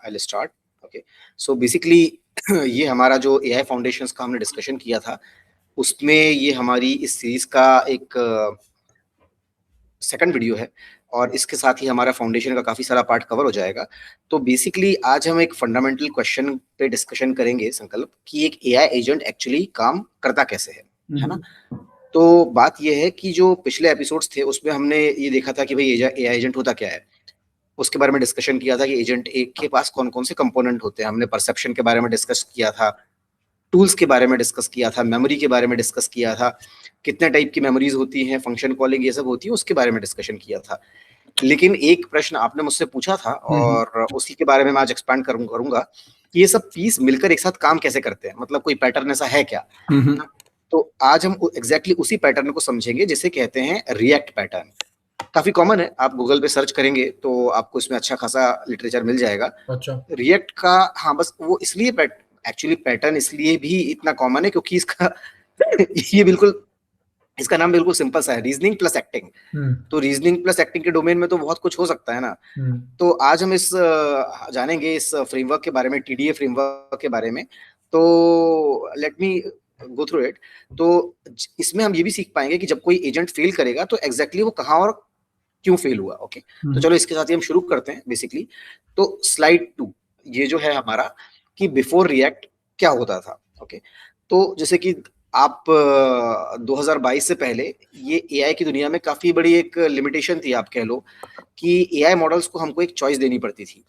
I start. Okay, so basically ये हमारा जो एआई फाउंडेशंस का हमने डिस्कशन किया था, उसमें ये हमारी इस सीरीज का एक सेकंड वीडियो है, और इसके साथ ही हमारा फाउंडेशन का काफी सारा पार्ट कवर हो जाएगा। तो बेसिकली आज हम एक फंडामेंटल क्वेश्चन पे डिस्कशन करेंगे संकल्प, कि एक एआई एजेंट एक्चुअली काम करता कैसे है ना। तो बात यह है कि जो पिछले एपिसोड्स थे उसमें हमने ये देखा था कि भाई एआई एजेंट होता क्या है, उसके बारे में डिस्कशन किया था कि एजेंट एक के पास कौन कौन से कंपोनेंट होते हैं। हमने परसेप्शन के बारे में डिस्कस किया था, टूल्स के बारे में डिस्कस किया था, मेमोरी के बारे में डिस्कस किया था, कितने टाइप की मेमोरीज होती हैं, फंक्शन कॉलिंग ये सब होती है, उसके बारे में डिस्कशन किया था। लेकिन एक प्रश्न आपने मुझसे पूछा था और उसी के बारे में मैं आज एक्सपैंड करूंगा कि ये सब पीस मिलकर एक साथ काम कैसे करते हैं, मतलब कोई पैटर्न ऐसा है क्या। तो आज हम एग्जैक्टली उसी पैटर्न को समझेंगे जिसे कहते हैं रिएक्ट पैटर्न। काफी कॉमन है, आप गूगल पे सर्च करेंगे तो आपको इसमें अच्छा खासा लिटरेचर मिल जाएगा। अच्छा, रिएक्ट का, हाँ बस वो इसलिए एक्चुअली पैटर्न इसलिए भी इतना कॉमन है क्योंकि इसका ये बिल्कुल, इसका नाम बिल्कुल सिंपल सा है, रीजनिंग प्लस एक्टिंग। तो रीजनिंग प्लस एक्टिंग के डोमेन में तो बहुत कुछ हो सकता है ना। तो आज हम इस जानेंगे इस फ्रेमवर्क के बारे में, टीडीए फ्रेमवर्क के बारे में। तो let me go through it. तो इसमें हम ये भी सीख पाएंगे कि जब कोई एजेंट फेल करेगा तो एग्जैक्टली वो कहाँ और क्यों फेल हुआ। ओके, तो चलो इसके साथ ही हम शुरू करते हैं बेसिकली। तो स्लाइड 2 ये जो है हमारा, कि बिफोर रिएक्ट क्या होता था। ओके, तो जैसे कि आप 2022 से पहले ये एआई की दुनिया में काफी बड़ी एक लिमिटेशन थी, आप कह लो कि एआई मॉडल्स को हमको एक चॉइस देनी पड़ती थी।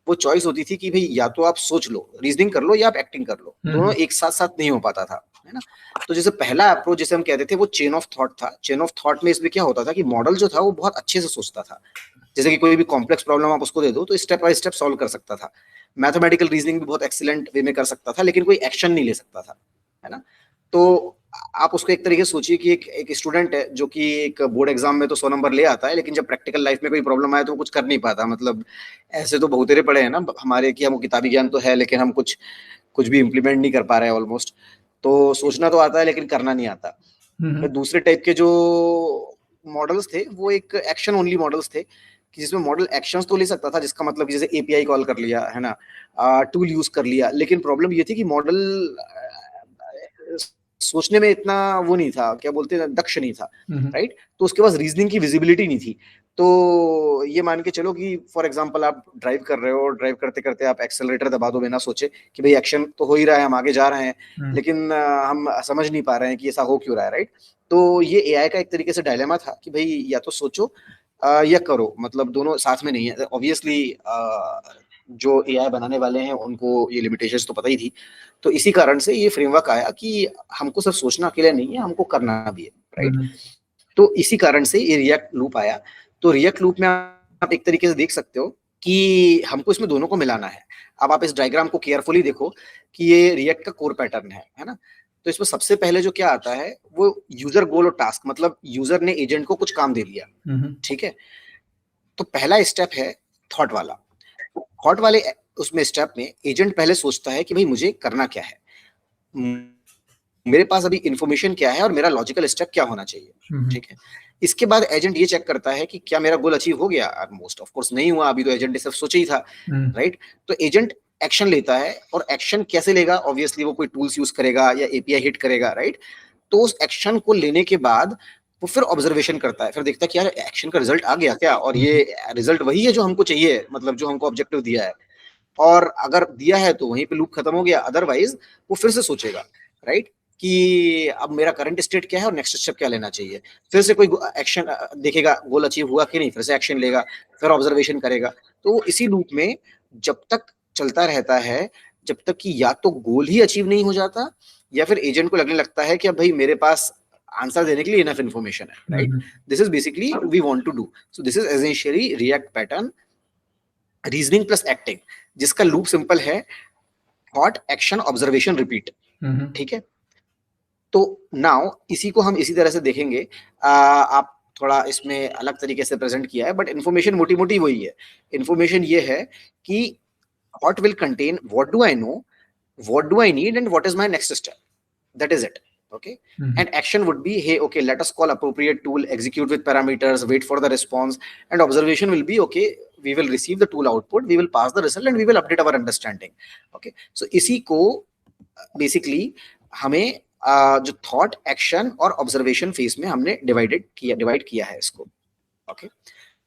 वो चॉइस होती थी कि भाई या तो आप सोच लो, रीजनिंग कर लो, या आप एक्टिंग कर लो, दोनों एक साथ साथ नहीं हो पाता था, है ना। तो जैसे पहला अप्रोच जिसे हम कहते थे वो चेन ऑफ थॉट था। चेन ऑफ थॉट में इसमें क्या होता था कि मॉडल जो था वो बहुत अच्छे से सोचता था। जैसे कि कोई भी कॉम्प्लेक्स प्रॉब्लम आप उसको दे दो तो स्टेप बाय स्टेप सॉल्व कर सकता था। मैथमेटिकल रीजनिंग भी बहुत एक्सीलेंट वे में कर सकता था, लेकिन कोई एक्शन नहीं ले सकता था, है ना। तो आप उसको एक तरीके से सोचिए कि एक स्टूडेंट है जो कि एक बोर्ड एग्जाम में तो 100 नंबर ले आता है, लेकिन जब प्रैक्टिकल लाइफ में कोई प्रॉब्लम आए तो वो कुछ कर नहीं पाता। मतलब ऐसे तो बहुतेरे पड़े हैं ना हमारे, कि हमको किताबी ज्ञान तो है लेकिन हम कुछ कुछ भी इम्प्लीमेंट नहीं कर पा रहे हैं ऑलमोस्ट। तो सोचना तो आता है लेकिन करना नहीं आता। फिर दूसरे टाइप के जो मॉडल्स थे वो एक एक्शन ओनली मॉडल्स थे, कि जिसमें मॉडल एक्शंस तो ले सकता था, जिसका मतलब कि जैसे एपीआई कॉल कर लिया, है ना, टूल यूज कर लिया। लेकिन प्रॉब्लम ये थी कि मॉडल सोचने में इतना वो नहीं था, क्या बोलते हैं, दक्ष नहीं था, राइट। तो उसके पास रीजनिंग की विजिबिलिटी नहीं थी। तो ये मान के चलो कि फॉर एग्जांपल आप ड्राइव कर रहे हो, ड्राइव करते करते आप एक्सेलरेटर दबा दो बिना सोचे कि भाई एक्शन तो हो ही रहा है, हम आगे जा रहे हैं, लेकिन हम समझ नहीं पा रहे हैं कि ऐसा हो क्यों रहा है, राइट। तो ये एआई का एक तरीके से डायलेमा था कि भाई या तो सोचो या करो, मतलब दोनों साथ में नहीं है। ऑब्वियसली जो एआई बनाने वाले हैं उनको ये लिमिटेशंस तो पता ही थी। तो इसी कारण से ये फ्रेमवर्क आया कि हमको सिर्फ सोचना अकेले नहीं है, हमको करना भी है, राइट। तो इसी कारण से ये रिएक्ट लूप आया। तो रिएक्ट लूप में आप एक तरीके से देख सकते हो कि हमको इसमें दोनों को मिलाना है। अब आप इस डायग्राम को केयरफुली देखो कि ये रिएक्ट का कोर पैटर्न है ना। तो इसमें सबसे पहले जो क्या आता है वो यूजर गोल और टास्क, मतलब यूजर ने एजेंट को कुछ काम दे दिया, ठीक है। तो पहला स्टेप है थॉट वाला। थॉट वाले उसमें स्टेप में एजेंट पहले सोचता है कि भाई मुझे करना क्या है, मेरे पास अभी इंफॉर्मेशन क्या है और मेरा लॉजिकल स्टेप क्या होना चाहिए, ठीक है। इसके बाद एजेंट ये चेक करता है कि क्या मेरा गोल अचीव हो गया। मोस्ट ऑफ कोर्स नहीं हुआ, अभी तो एजेंट ने सिर्फ सोचा ही था, राइट। तो एजेंट एक्शन लेता है, और एक्शन कैसे लेगा, ऑब्वियसली वो कोई टूल्स यूज करेगा या एपीआई हिट करेगा, राइट। तो उस एक्शन को लेने के बाद वो फिर ऑब्जर्वेशन करता है, फिर देखता है कि यार एक्शन का रिजल्ट आ गया क्या, और ये रिजल्ट वही है जो हमको चाहिए, मतलब जो हमको ऑब्जेक्टिव दिया है। और अगर दिया है तो वहीं पे लूप खत्म हो गया, अदरवाइज वो फिर से सोचेगा, राइट, कि अब मेरा करंट स्टेट क्या है और नेक्स्ट स्टेप क्या लेना चाहिए। फिर से कोई एक्शन देखेगा, गोल अचीव हुआ कि नहीं, फिर से एक्शन लेगा, फिर ऑब्जर्वेशन करेगा। तो इसी लूप में जब तक चलता रहता है, जब तक कि या तो गोल ही अचीव नहीं हो जाता, या फिर एजेंट को लगने लगता है कि अब भाई मेरे पास आंसर देने के लिए इनफ इन्फॉर्मेशन है, right. This is basically we want to do. So this is essentially react pattern, reasoning plus acting, जिसका लूप सिंपल है, थॉट एक्शन ऑब्जर्वेशन रिपीट, ठीक है। तो नाउ इसी को हम इसी तरह से देखेंगे। आप थोड़ा इसमें अलग तरीके से प्रेजेंट किया है, बट इन्फॉर्मेशन मोटी मोटी वही है। इन्फॉर्मेशन ये है कि thought will contain what do I know, what do I need, and what is my next step. That is it. Okay. And action would be, hey, okay, let us call appropriate tool, execute with parameters, wait for the response, and observation will be, okay, we will receive the tool output, we will pass the result and we will update our understanding. Okay, so इसी को basically हमें जो thought, action और observation phase में हमने divide किया है इसको. ओके,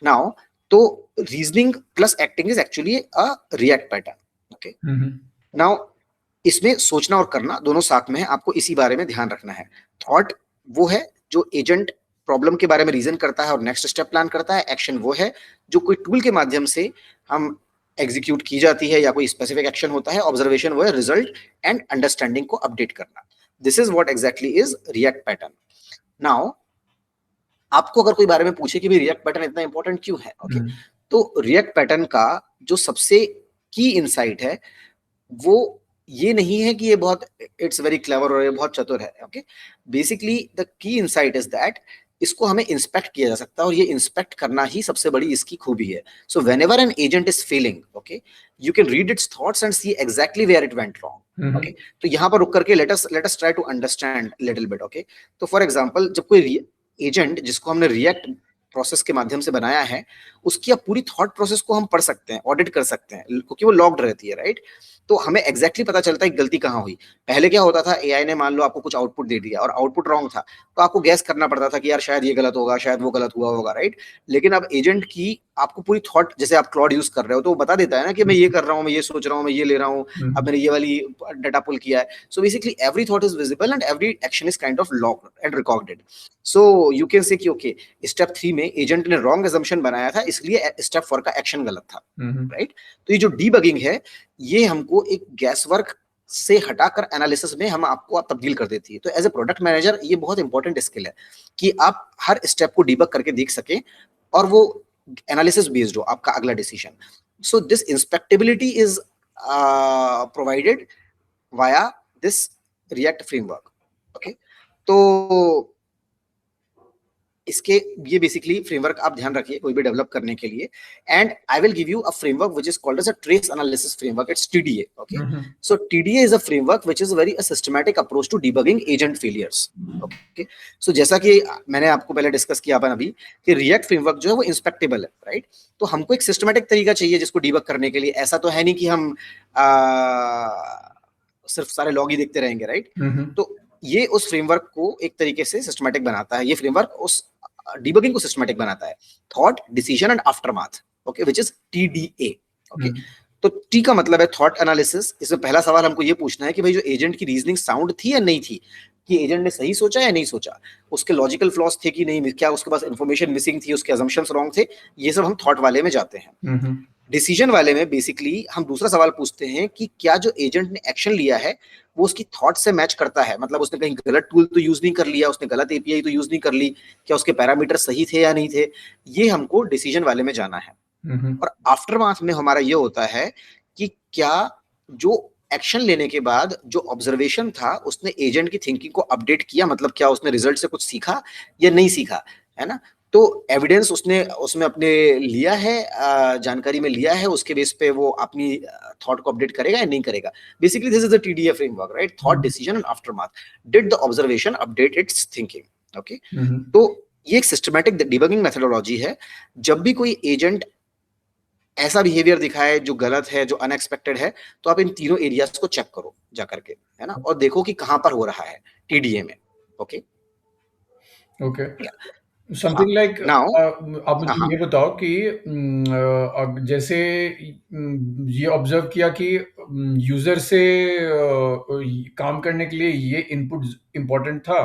नाउ तो reasoning plus acting is actually a react pattern. Okay, now इसमें सोचना और करना दोनों साथ में है, आपको इसी बारे में ध्यान रखना है. थॉट वो है जो एजेंट प्रॉब्लम के बारे में रीजन करता है और नेक्स्ट स्टेप प्लान करता है. एक्शन वो है जो कोई टूल के माध्यम से हम एग्जीक्यूट की जाती है या कोई स्पेसिफिक एक्शन होता है. ऑब्जर्वेशन वो है रिजल्ट एंड अंडरस्टैंडिंग को अपडेट करना. This is what exactly is react pattern. Now आपको अगर कोई बारे में पूछे कि भाई रिएक्ट पैटर्न इतना इंपॉर्टेंट क्यों है, ओके, तो रिएक्ट पैटर्न का जो सबसे की इनसाइट है वो ये नहीं है कि ये बहुत इट्स वेरी क्लेवर और ये बहुत चतुर है. Okay, basically the key insight is that इसको हमें इंस्पेक्ट किया जा सकता है और ये इंस्पेक्ट करना ही सबसे बड़ी इसकी खूबी है. So whenever an agent is failing, okay, you can read its thoughts and see exactly where it went wrong. Okay, तो यहाँ पर रुक करके let us try to understand little bit. Okay, तो फॉर एग्जांपल जब कोई एजेंट जिसको हमने रिएक्ट प्रोसेस के माध्यम से बनाया है उसकी पूरी थॉट प्रोसेस को हम पढ़ सकते हैं, ऑडिट कर सकते हैं, क्योंकि वो लॉग्ड रहती है, राइट. तो हमें एग्जैक्टली पता चलता है कि गलती कहाँ हुई. पहले क्या होता था, एआई ने मान लो आपको कुछ आउटपुट दे दिया और आउटपुट रॉन्ग था, तो आपको गैस करना पड़ता था कि यार शायद ये गलत होगा, शायद वो गलत हुआ होगा, राइट. लेकिन अब एजेंट की आपको पूरी थॉट, जैसे आप क्लॉड यूज कर रहे हो तो वो बता देता है ना कि मैं ये कर रहा हूँ, मैं ये सोच रहा हूँ, मैं ये ले रहा हूँ, अब मैंने ये वाली डाटा पुल किया है. So basically every thought is visible and every action is kind of logged and recorded. So you can say कि ओके, स्टेप 3 में एजेंट ने रॉन्ग असम्पशन बनाया था इसलिए स्टेप 4 का एक्शन गलत था, राइट. तो ये जो डीबगिंग है ये हमको एक गैस वर्क से हटाकर एनालिसिस में हम आपको तब्दील कर देती है. तो एज ए प्रोडक्ट मैनेजर ये बहुत इंपॉर्टेंट स्किल है कि आप हर स्टेप को डीबग करके देख सकें और वो एनालिसिस बेस्ड हो आपका अगला decision. So this inspectability is provided via this React framework. Okay, तो इसके ये बेसिकली फ्रेमवर्क आप ध्यान रखिए कोई भी डेवलप करने के लिए. And I will give you a framework which is called as a trace analysis framework. It's TDA. Okay, so TDA is a framework which is very systematic approach to debugging agent failures. Okay, so जैसा कि मैंने आपको पहले discuss किया अपन अभी कि react framework जो है वो इंस्पेक्टेबल है, राइट. तो हमको एक सिस्टमैटिक तरीका चाहिए जिसको डिबग करने के लिए. ऐसा तो है नहीं कि हम सिर्फ सारे लॉग ही देखते रहेंगे, राइट. तो ये उस फ्रेमवर्क को एक तरीके से सिस्टमैटिक बनाता है. ये फ्रेमवर्क उस डिबगिंग को सिस्टमैटिक बनाता है. Thought, decision and aftermath. Okay, which is TDA. Okay, तो टी का मतलब है थॉट एनालिसिस. इसमें पहला सवाल हमको ये पूछना है कि भाई जो एजेंट की रीजनिंग साउंड थी या नहीं थी, कि एजेंट ने सही सोचा या नहीं सोचा, उसके लॉजिकल फ्लॉज थे कि नहीं, क्या उसके पास इंफॉर्मेशन मिसिंग थी, उसके अजम्पशंस रॉन्ग थे. ये सब हम थॉट वाले में जाते हैं. डिसीजन वाले में बेसिकली हम दूसरा सवाल पूछते हैं कि क्या जो एजेंट ने एक्शन लिया है वो उसकी थॉट से मैच करता है. मतलब उसने कहीं गलत टूल तो यूज नहीं कर लिया, उसने गलत एपीआई तो यूज नहीं कर ली, क्या उसके पैरामीटर सही थे या नहीं थे. ये हमको डिसीजन वाले में जाना है. और आफ्टरमाथ में हमारा ये होता है कि क्या जो एक्शन लेने के बाद जो ऑब्जर्वेशन था उसने एजेंट की थिंकिंग को अपडेट किया, मतलब क्या उसने रिजल्ट से कुछ सीखा या नहीं सीखा, है ना. तो एविडेंस उसमें अपने लिया है, जानकारी में लिया है, उसके बेस पे वो अपनी थॉट को अपडेट करेगा या नहीं करेगा. Basically this is the TDA framework, right. Thought, decision and aftermath. Did the observation update it's thinking. Okay, तो ये एक सिस्टमैटिक डिबगिंग मेथोडोलॉजी है. जब भी कोई एजेंट ऐसा बिहेवियर दिखाए जो गलत है, जो अनएक्सपेक्टेड है, तो आप इन तीनों एरियाज को चेक करो जा करके, है ना, और देखो कि कहां पर हो रहा है टीडीए में. Okay, okay, something like now आप मुझे ये बताओ कि जैसे ये ऑब्जर्व किया कि यूजर से काम करने के लिए ये इनपुट इम्पोर्टेंट था,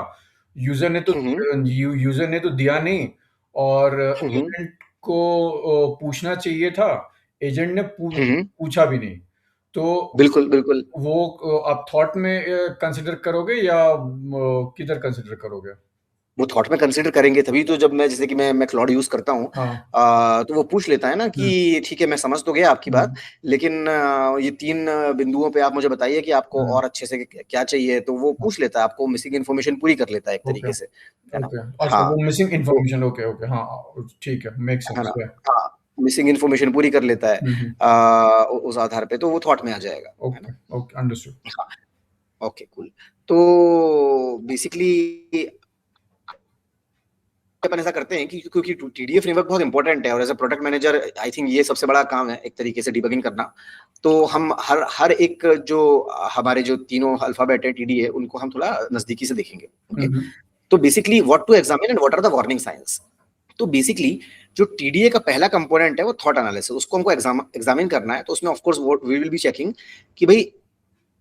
यूजर ने तो दिया नहीं, और एजेंट को पूछना चाहिए था, एजेंट ने पूछा भी नहीं. तो बिल्कुल बिल्कुल वो आप थॉट में कंसिडर करोगे या किधर कंसिडर करोगे? वो थॉट में कंसिडर करेंगे तभी तो. जब मैं जैसे कि मैं क्लॉड यूज करता हूँ, तो वो पूछ लेता है ना कि ठीक है मैं समझ तो गया आपकी बात, लेकिन ये 3 बिंदुओं पे आप मुझे बताइए कि आपको और अच्छे से क्या चाहिए. तो वो पूछ लेता है, आपको मिसिंग इन्फॉर्मेशन पूरी कर लेता है एक तरीके से, है ना. अच्छा, वो मिसिंग तो इन्फॉर्मेशन. ओके ओके, हाँ ठीक है, मेक है सेंस. ना, हाँ, मिसिंग इन्फॉर्मेशन पूरी कर लेता है उस आधार पे, तो वो थॉट में आ जाएगा, है ना. Okay okay, understood. हाँ, ओके कूल. तो बेसिकली अपन ऐसा करते हैं कि क्योंकि टीडीए फ्रेमवर्क बहुत इंपॉर्टेंट है और as a product manager I think ये सबसे बड़ा काम है एक तरीके से डिबगिंग करना। तो हम हर एक जो हमारे जो तीनों अल्फाबेट है टीडीए उनको हम थोड़ा नजदीकी से देखेंगे। ओके, तो basically what to examine and what are the warning signs. तो बेसिकली जो टीडीए का पहला कंपोनेंट है वो थॉट एनालिसिस, उसको हमको एग्जामिन करना है। तो उसमें of course we will be checking कि भाई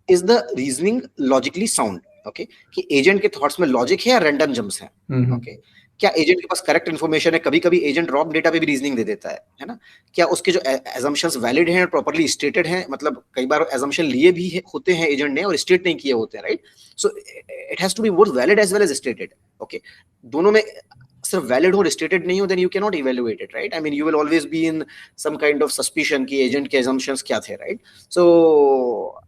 is the reasoning logically sound. Okay, कि एजेंट के थॉट्स में लॉजिक है या रैंडम जम्प्स हैं। ओके, क्या एजेंट के पास करेक्ट इन्फॉर्मेशन है? कभी कभी एजेंट रॉ डेटा पे भी रीजनिंग दे देता है ना? क्या उसके जो एजम्पशंस वैलिड हैं, प्रॉपर्ली स्टेटेड हैं? मतलब कई बार एजम्पशन लिए भी होते हैं एजेंट ने और स्टेट नहीं किए होते हैं, right? So it has to be both valid as well as stated. Okay, दोनों में सिर्फ वैलिड हो स्टेटेड नहीं हो then you can not evaluate it, right? I mean you will always be in some kind of suspicion कि agent के assumptions क्या थे, राइट? सो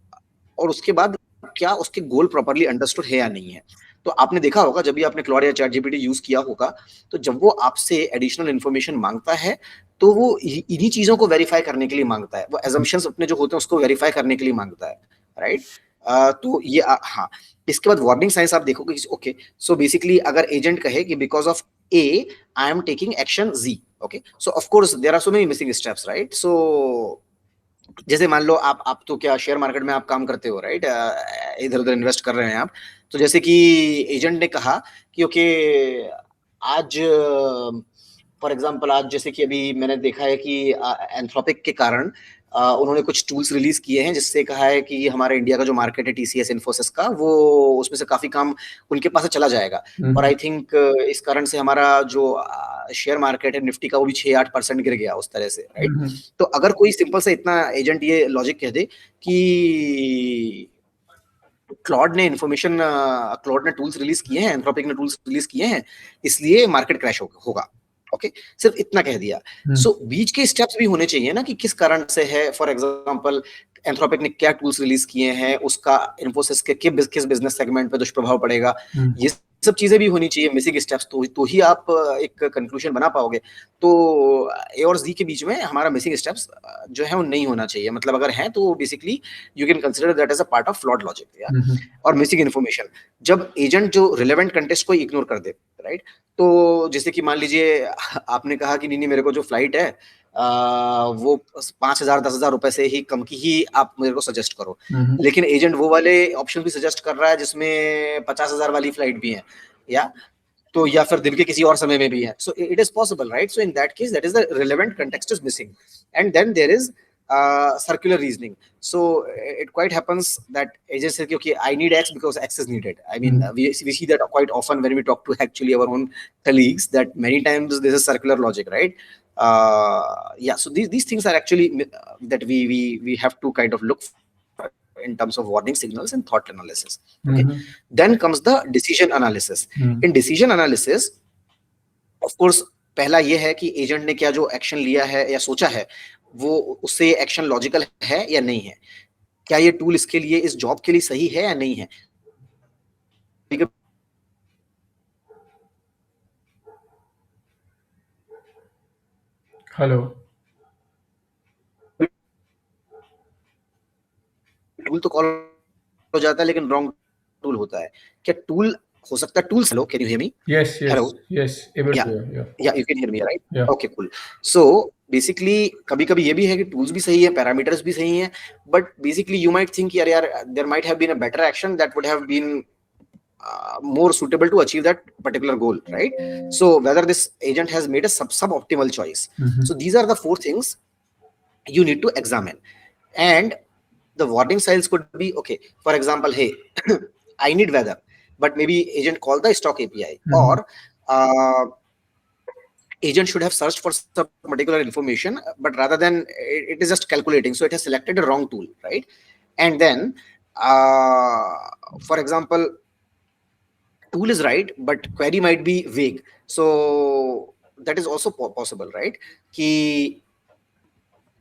और उसके बाद क्या उसके गोल प्रॉपर्ली अंडरस्टूड है या नहीं है। तो आपने देखा होगा जब भी आपने क्लॉड या चैट जीपीटी यूज किया होगा, तो जब वो आपसे एडिशनल इन्फॉर्मेशन मांगता है तो वो इन्हीं चीजों को वेरीफाई करने के लिए मांगता है, वो एजम्पशंस अपने जो होते हैं उसको वेरीफाई करने के लिए मांगता है, राइट? तो ये हाँ, इसके बाद वार्निंग साइंस आप देखोगे। ओके, सो बेसिकली अगर एजेंट कहे कि because of a I am taking action जी, okay, so of course there are so many missing steps, right? So जैसे मान लो आप तो क्या शेयर मार्केट में आप काम करते हो, राइट? इधर उधर इन्वेस्ट कर रहे हैं आप। तो जैसे कि एजेंट ने कहा कि ओके आज फॉर एग्जांपल आज जैसे कि अभी मैंने देखा है कि एंथ्रोपिक के कारण उन्होंने कुछ टूल्स रिलीज किए हैं जिससे कहा है कि हमारे इंडिया का जो मार्केट है टीसीएस इन्फोसिस का, वो उसमें से काफी काम उनके पास से चला जाएगा। और आई थिंक इस कारण से हमारा जो शेयर मार्केट है निफ्टी का वो भी 6-8% गिर गया उस तरह से, राइट? तो अगर कोई सिंपल से इतना एजेंट ये लॉजिक कह दे कि क्लॉड ने टूल्स रिलीज किए हैं, एंथ्रोपिक ने टूल्स रिलीज किए हैं, इसलिए मार्केट क्रैश होगा। ओके, सिर्फ इतना कह दिया। सो बीच के स्टेप्स भी होने चाहिए ना कि किस कारण से है। फॉर एग्जांपल एंथ्रोपिक ने क्या टूल्स रिलीज किए हैं, उसका इन्फोसिस के किस बिजनेस सेगमेंट पे दुष्प्रभाव पड़ेगा, ये सब चीजें भी होनी चाहिए। मिसिंग स्टेप्स तो ही आप एक कंक्लूजन बना पाओगे। तो ए और जी के बीच में हमारा मिसिंग स्टेप्स जो है वो नहीं होना चाहिए। मतलब अगर है तो basically you can consider that as a part of flawed logic. और मिसिंग इन्फॉर्मेशन, जब एजेंट जो रिलेवेंट कंटेक्स्ट को इग्नोर कर दे, राइट? तो जैसे कि मान लीजिए आपने कहा कि नहीं मेरे को जो फ्लाइट है वो 5,000-10,000 रुपए से ही कम की ही आप मेरे को सजेस्ट करो, लेकिन एजेंट वो वाले ऑप्शन भी सजेस्ट कर रहा है जिसमें 50,000 वाली फ्लाइट भी है, या फिर दिन के किसी और समय में भी है। So it is possible, right? So in that case that is the relevant context is missing, and then there is circular reasoning. So it quite happens that agents say, okay, I need X because X is needed. I mean, we see that quite often when we talk to actually our own colleagues, that many times this is circular logic, right? So these things are actually that we have to kind of look for in terms of warning signals and thought analysis. Okay, then comes the decision analysis. In decision analysis, of course, पहला ये है कि agent ने क्या जो action लिया है या सोचा है वो उससे एक्शन लॉजिकल है या नहीं है, क्या ये टूल इसके लिए इस जॉब के लिए सही है या नहीं है। हेलो, टूल तो कॉल हो जाता है लेकिन रॉन्ग टूल होता है। क्या टूल हो सकता है tools? Hello, can you hear me? yes, hello, able या to hear, you can hear me, right? yeah. Okay, cool. So basically कभी कभी ये भी है कि टूल्स भी सही है, पैरामीटर्स भी सही हैं, but basically you might think यार there might have been a better action that would have been more suitable to achieve that particular goal, right? So whether this agent has made a suboptimal choice. So these are the 4 things you need to examine. And the warning signs could be, okay, for example, hey, I need weather, but maybe agent called the stock API, or agent should have searched for some particular information, but rather than it is just calculating, so it has selected a wrong tool, right? And then for example, tool is right but query might be vague, so that is also possible, right? कि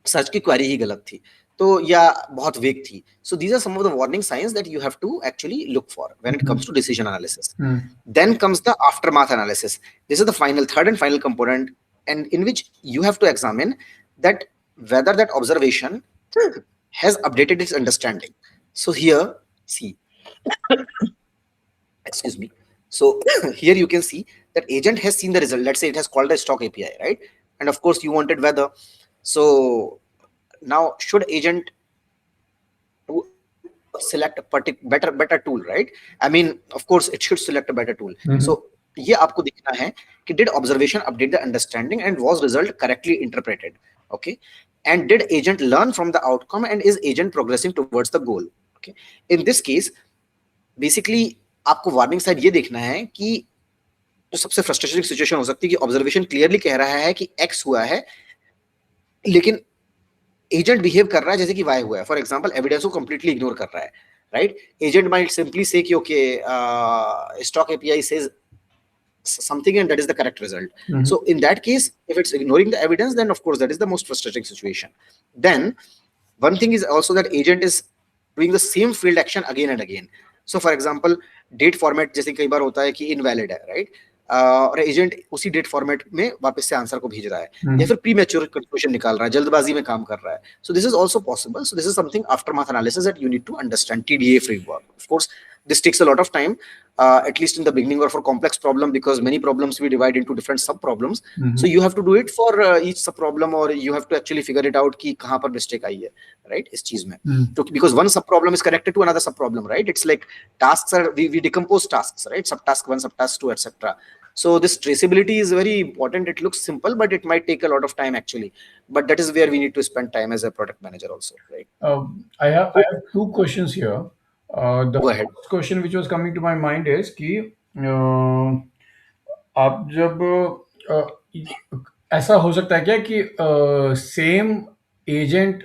search की query ही गलत थी तो या बहुत वेग थी. So these are some of the warning signs that you have to actually look for when it comes to decision analysis. Then comes the aftermath analysis. This is the third and final component, and in which you have to examine that whether that observation has updated its understanding. So here, see, excuse me. So here you can see that agent has seen the result. Let's say it has called a stock API, right? And of course you wanted weather. So now should agent to select a better tool, right? I mean, of course it should select a better tool. So ये आपको दिखना है कि did observation update the understanding and was result correctly interpreted, okay? And did agent learn from the outcome and is agent progressing towards the goal, okay? In this case basically आपको warning side ये देखना है कि जो सबसे frustrating situation हो सकती है कि ऑब्जर्वेशन क्लियरली कह रहा है कि एक्स हुआ है लेकिन एजेंट बिहेव कर रहा है जैसे कि वाई हुआ है. फॉर एग्जांपल एविडेंस को कंप्लीटली इग्नोर कर रहा है, राइट? एजेंट माइट सिंपली से कि okay stock API says something and that is the correct result. So in that case if it's ignoring the evidence then of course that is the most frustrating situation. Then one thing is also that agent is doing the same field action again and again. So for example date format जैसे कई बार होता है कि invalid है, right? और agent उसी date format में वापस से आंसर को भेज रहा है या फिर प्रीमैच्योर कंक्लूजन निकाल रहा है, जल्दबाजी में काम कर रहा है. So this is also possible. So this is something aftermath analysis that you need to understand. TDA framework, of course this takes a lot of time, at least in the beginning or for complex problem, because many problems we divide into different sub problems. So you have to do it for each sub problem, or you have to actually figure it out कि कहाँ पर mistake आई है, right? इस चीज में तो because one sub problem is connected to another sub problem, right? It's like tasks are we decompose tasks, right? Subtask 1, subtask 2, etc. So this traceability is very important. It looks simple but it might take a lot of time actually, but that is where we need to spend time as a product manager also, right? I have two questions here. The Go ahead. first question which was coming to my mind is कि आप जब ऐसा हो सकता है क्या कि same agent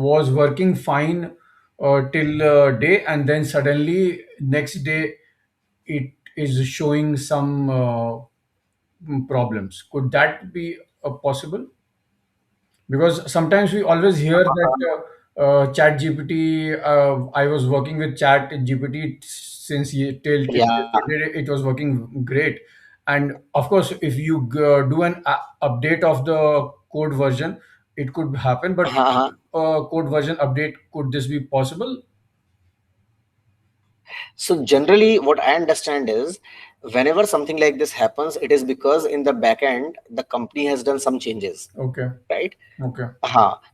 was working fine till day and then suddenly next day it is showing some problems? Could that be possible? Because sometimes we always hear that chat gpt I was working with chat gpt since till Yeah. yesterday it was working great, and of course if you do an update of the code version it could happen, but code version update, could this be possible? So generally what I understand is whenever something like this happens, it is because in the back end the company has done some changes. Okay. Right? Okay.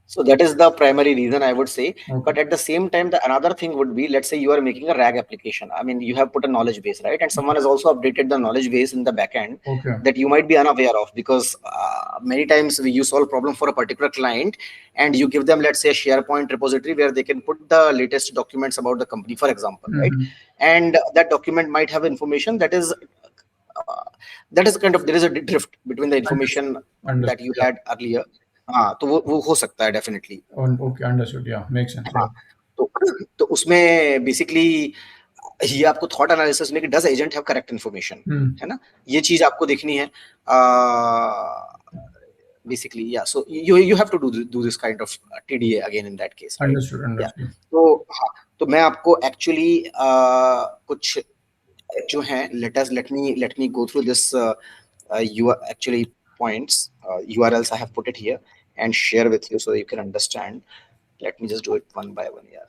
So that is the primary reason I would say. Okay. But at the same time the another thing would be, let's say you are making a RAG application. I mean you have put a knowledge base, right? And someone has also updated the knowledge base in the back end. Okay. That you might be unaware of, because many times you solve problem for a particular client and you give them, let's say, a SharePoint repository where they can put the latest documents about the company, for example, right? And that document might have information that is kind of, there is a drift between the information that you had earlier. तो वो हो सकता है definitely. Okay, understood. Yeah, makes sense. तो उसमें basically ये आपको thought analysis में कि does agent have correct information, है ना? ये चीज आपको देखनी है basically. Yeah, so you have to do this kind of TDA again in that case, right? Understood. Yeah. तो मैं आपको actually कुछ जो है let me go through this you actually points, URLs I have put it here and share with you so you can understand. Let me just do it one by one here.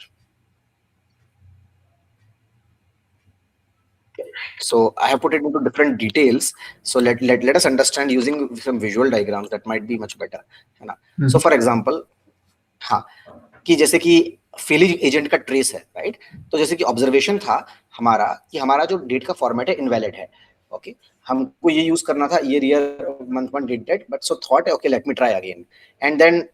Okay. So I have put it into different details. So let us understand using some visual diagrams, that might be much better, है ना? So for example, कि जैसे कि Fehling agent का trace है, right? तो जैसे कि ऑब्जर्वेशन था हमारा कि हमारा जो डेट का फॉर्मेट है इनवैलिड है, ओके? हमको ये यूज करना था year month one date, but so thought okay let me try again, and then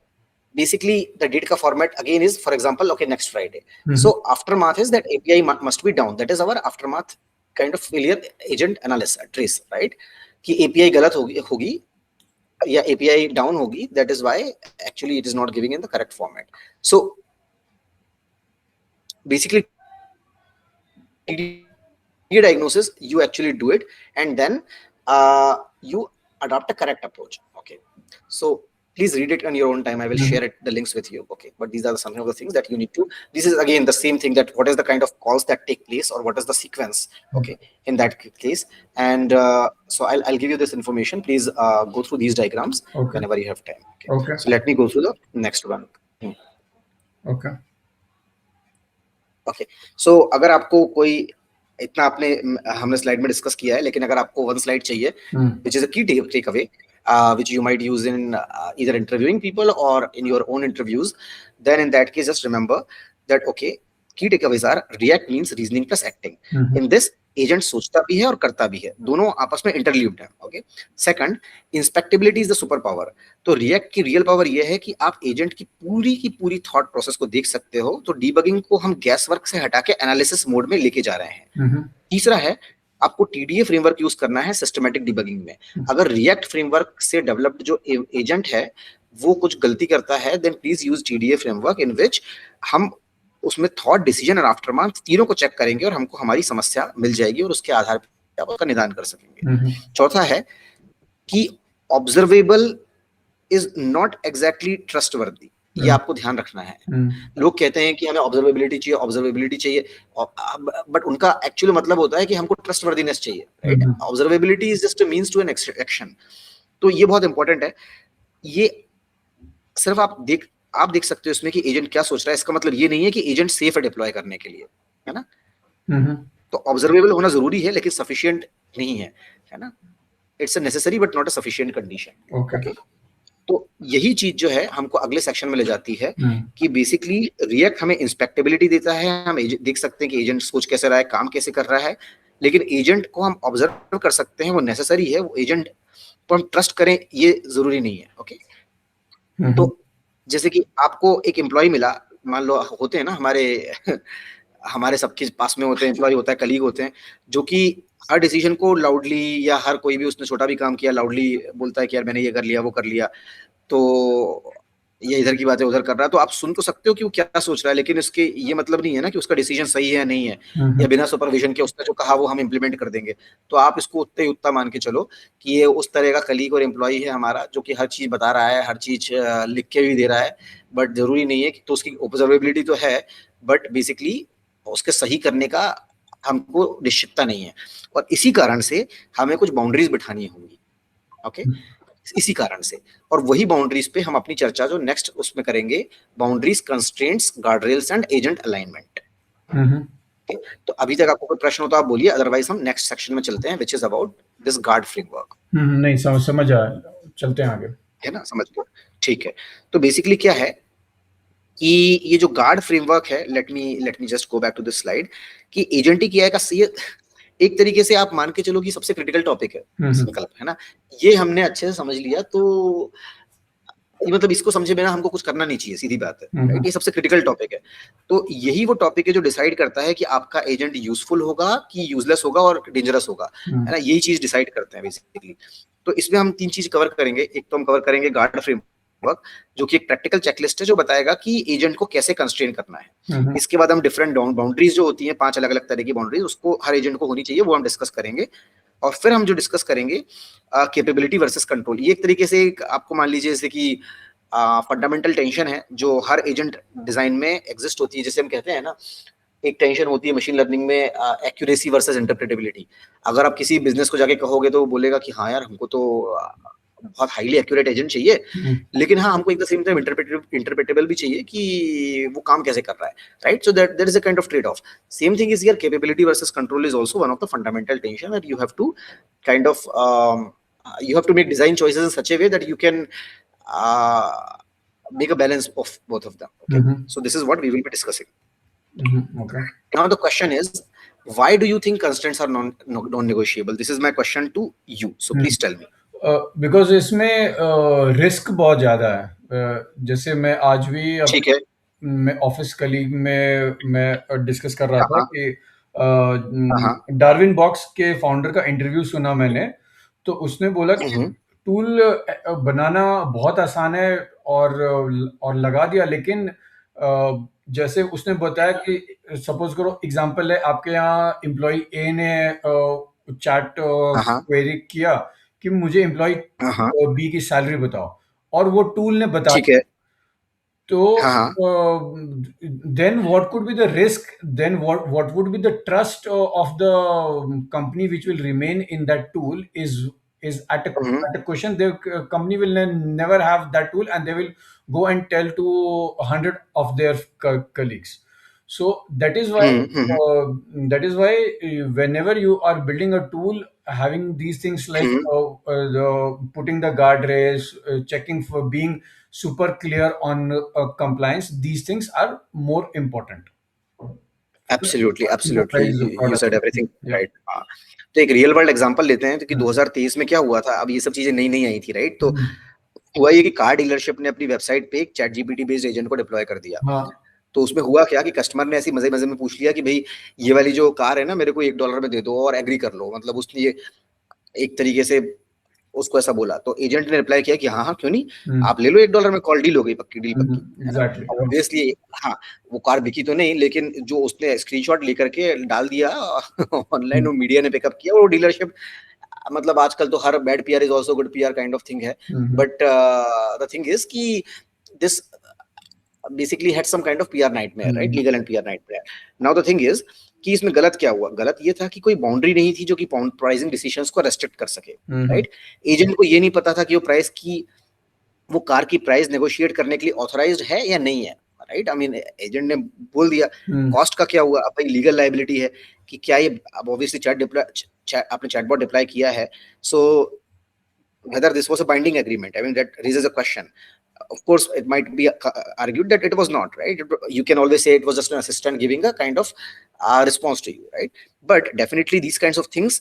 basically the date ka format again is, for example, okay, next Friday. So aftermath is that API must be down. That is our aftermath kind of failure agent analysis trace, right? कि API गलत होगी या API down होगी, that is why actually it is not giving in the correct format. So basically TDA diagnosis, you actually do it and then you adopt a correct approach, okay? So please read it on your own time. I will share the links with you, okay? But these are some of the things that you need to, this is again the same thing, that what is the kind of calls that take place or what is the sequence, okay, in that case. And so I'll give you this information. Please go through these diagrams whenever you have time, okay? So let me go through the next one. Okay. So अगर आपको कोई इतना आपने हमने slide में discuss किया है, लेकिन अगर आपको वन स्लाइड चाहिए विच is a key take away which you might use in either interviewing people or in your own interviews, then in that case just remember that okay, key takeaways are react means reasoning plus acting. In this agent सोचता भी है और करता भी है, दोनों आपस में इंटरलीव्ड है. Okay. Second, inspectability is the super power. तो रिएक्ट की रियल पावर ये है कि आप एजेंट की पूरी थॉट प्रोसेस को देख सकते हो. तो डीबगिंग को हम गैस वर्क से हटा के एनालिसिस मोड में लेके जा रहे हैं. तीसरा है, आपको टीडीए फ्रेमवर्क यूज करना है सिस्टमैटिक डिबगिंग में. अगर रिएक्ट फ्रेमवर्क से डेवलप्ड जो एजेंट है वो कुछ गलती करता है, then please use TDA framework in which हम उसमें थॉट, डिसीजन और आफ्टरमाथ तीनों को चेक करेंगे और हमको हमारी समस्या मिल जाएगी और उसके आधार पर आप उसका निदान कर सकेंगे. चौथा है कि observable is not exactly trustworthy. ये आपको ध्यान रखना है. लोग कहते हैं कि हमें ऑब्जर्वेबिलिटी चाहिए, बट उनका एक्चुअली मतलब होता है कि हमको ट्रस्टवर्दीनेस चाहिए. Right. Observability is just a means to an action. तो ये बहुत इंपॉर्टेंट है. ये सिर्फ आप देख सकते हो इसमें कि एजेंट क्या सोच रहा है. इसका मतलब ये नहीं है कि एजेंट सेफ है डिप्लॉय करने के लिए, है ना. तो ऑब्जर्वेबल होना जरूरी है लेकिन सफिशिएंट नहीं है ना. It's a necessary but not a sufficient condition. Okay. तो यही चीज जो है हमको अगले सेक्शन में ले जाती है कि बेसिकली रिएक्ट हमें इंस्पेक्टेबिलिटी देता है. हम देख सकते हैं कि एजेंट सोच कैसे रहा है, काम कैसे कर रहा है, लेकिन एजेंट को हम ऑब्जर्व कर सकते हैं, वो नेसेसरी है. वो एजेंट को हम ट्रस्ट करें ये जरूरी नहीं है. ओके. तो जैसे कि आपको एक एम्प्लॉय मिला, मान लो होते हैं ना हमारे सबके पास में होते हैं, एम्प्लॉय होता है, कलीग होते हैं, जो कि हर डिसीजन को लाउडली या हर कोई भी उसने छोटा भी काम किया लाउडली बोलता है कि यार मैंने ये कर लिया वो कर लिया, तो ये इधर की बातें उधर कर रहा है. तो आप सुन तो सकते हो कि वो क्या सोच रहा है, लेकिन इसके ये मतलब नहीं है ना कि उसका डिसीजन सही है या नहीं है, या बिना सुपरविजन के उसने जो कहा वो हम इम्प्लीमेंट कर देंगे. तो आप इसको उतना ही उतना मान के चलो कि ये उस तरह का कलीग और एम्प्लॉय है हमारा, जो कि हर चीज बता रहा है, हर चीज लिख के भी दे रहा है, बट जरूरी नहीं है कि. तो उसकी ऑब्जर्वेबिलिटी तो है, बट बेसिकली उसके सही करने का हमको निश्चितता नहीं है. और इसी कारण से हमें कुछ बाउंड्रीज बिठानी होंगी. ओके. इसी कारण से, और वही बाउंड्रीज पे हम अपनी चर्चा जो नेक्स्ट उसमें करेंगे, boundaries, constraints, guardrails and agent alignment. तो अभी तक आपको कोई प्रश्न हो तो आप बोलिए, अदरवाइज हम नेक्स्ट सेक्शन में चलते हैं which is about this guard framework. नहीं समझ आया, चलते हैं आगे, है ना. समझ लो. ठीक है. तो बेसिकली क्या है कि ये जो गार्ड फ्रेमवर्क है, let me just go back to this slide, कि एजेंटी किया का एक तरीके से आप मान के चलो कि सबसे क्रिटिकल टॉपिक है संकल्प, है ना. ये हमने अच्छे से समझ लिया, तो मतलब इसको समझे बिना हमको कुछ करना नहीं चाहिए, सीधी बात है. राइट. ये सबसे क्रिटिकल टॉपिक है. तो यही वो टॉपिक है जो डिसाइड करता है कि आपका एजेंट यूजफुल होगा कि यूजलेस होगा और डेंजरस होगा, है ना. यही चीज डिसाइड करते हैं बेसिकली. तो इसमें हम 3 चीज कवर करेंगे. एक तो हम कवर करेंगे गार्ड फ्रेमवर्क, जो कि एक प्रैक्टिकल चेकलिस्ट है जो बताएगा कि एजेंट को कैसे कंस्ट्रेन करना है. इसके बाद हम डिफरेंट बाउंड्रीज जो होती हैं, 5 अलग अलग तरह की बाउंड्रीज, उसको हर एजेंट को होनी चाहिए, वो हम डिस्कस करेंगे. और फिर हम जो डिस्कस करेंगे कैपेबिलिटी वर्सेस कंट्रोल. ये एक तरीके से आपको मान लीजिए जैसे कि फंडामेंटल टेंशन है जो हर एजेंट डिजाइन में एग्जिस्ट होती है. जैसे हम कहते हैं ना, एक टेंशन होती है मशीन लर्निंग में, एक्यूरेसी वर्सेस इंटरप्रेटेबिलिटी. अगर आप किसी बिजनेस को जाके कहोगे तो वो बोलेगा कि हाँ यार हमको तो बहुत हाईली एक्यूरेट एजेंट चाहिए, लेकिन हाँ हमको एक द सेम टाइम इंटरप्रेटेबल भी चाहिए कि वो काम कैसे कर रहा है. Right. So that there is a kind of trade off. Same thing is here, capability versus control is also one of the fundamental tension that you have to kind of you have to make design choices in such a way that you can make a balance of both of them. Okay. So this is what we will be discussing. Okay. Now the question is, why do you think constraints are non-negotiable? This is my question to you. So please tell me. Because इसमें risk बहुत ज्यादा है. जैसे मैं आज भी ठीक है, मैं ऑफिस कलीग में मैं डिस्कस कर रहा था कि डार्विन बॉक्स के फाउंडर का इंटरव्यू सुना मैंने. तो उसने बोला कि टूल बनाना बहुत आसान है और लगा दिया, लेकिन जैसे उसने बताया कि सपोज करो एग्जांपल है, आपके यहाँ एम्प्लॉय ए ने चैट क्वेरी किया कि मुझे एम्प्लॉय बी की सैलरी बताओ, और वो टूल ने बता दिया. तो then what could be the risk, then what would be the trust of the company which will remain in that tool is at a question. The company will never have that tool and they will go and tell to 100 of their colleagues. So that is why whenever you are building a tool, having these things like putting the guardrails, checking for being super clear on compliance, these things are more important. Absolutely What absolutely, is the you product? Said everything Yeah. Right. हाँ, तो एक real world example लेते हैं, तो कि हम्म, 2023 में क्या हुआ था, अब ये सब चीजें नई नई आई थी, राइट? तो हम्म, हुआ ये कि कार डीलरशिप ने अपनी वेबसाइट पे एक चैट जीपीटी बेस्ड एजेंट को डिप्लॉय कर दिया। हाँ, तो उसमें हुआ क्या कि कस्टमर ने ऐसी मजे मजे में पूछ लिया कि भाई ये वाली जो कार है ना, मेरे को $1 में दे दो और एग्री कर लो, मतलब उसने ये एक तरीके से उसको ऐसा बोला। तो एजेंट ने रिप्लाई किया कि हाँ हाँ क्यों नहीं, हम्म, आप ले लो $1 में, कॉल डील हो गई, पक्की डील पक्की, है ना? एग्जैक्टली। अब ऑब्वियसली हाँ, वो कार बिकी तो नहीं, लेकिन जो उसने स्क्रीनशॉट लेकर के डाल दिया ऑनलाइन, वो मीडिया ने पिकअप किया, वो डीलरशिप, मतलब आजकल तो हर bad PR is also good PR kind of thing है। बट द थिंग इज कि this basically had some kind of PR nightmare, right? Legal and PR nightmare. Now the thing is कि इसमें गलत क्या हुआ? गलत ये था कि कोई बाउंड्री नहीं थी जो कि प्राइसिंग डिसीजंस को रेस्ट्रिक्ट कर सके, राइट? एजेंट को ये नहीं पता था कि वो कार की प्राइस नेगोशिएट करने के लिए ऑथराइज्ड है या नहीं है, राइट? आई मीन एजेंट ने बोल दिया। कॉस्ट का क्या हुआ? अब भाई लीगल लायबिलिटी है कि क्या ये, अब ऑब्वियसली आपने चैटबॉट डिप्लॉय किया है, सो whether this was a binding agreement, I mean that raises a question. Of course it might be argued that it was not, right? You can always say it was just an assistant giving a kind of response to you, right? But definitely these kinds of things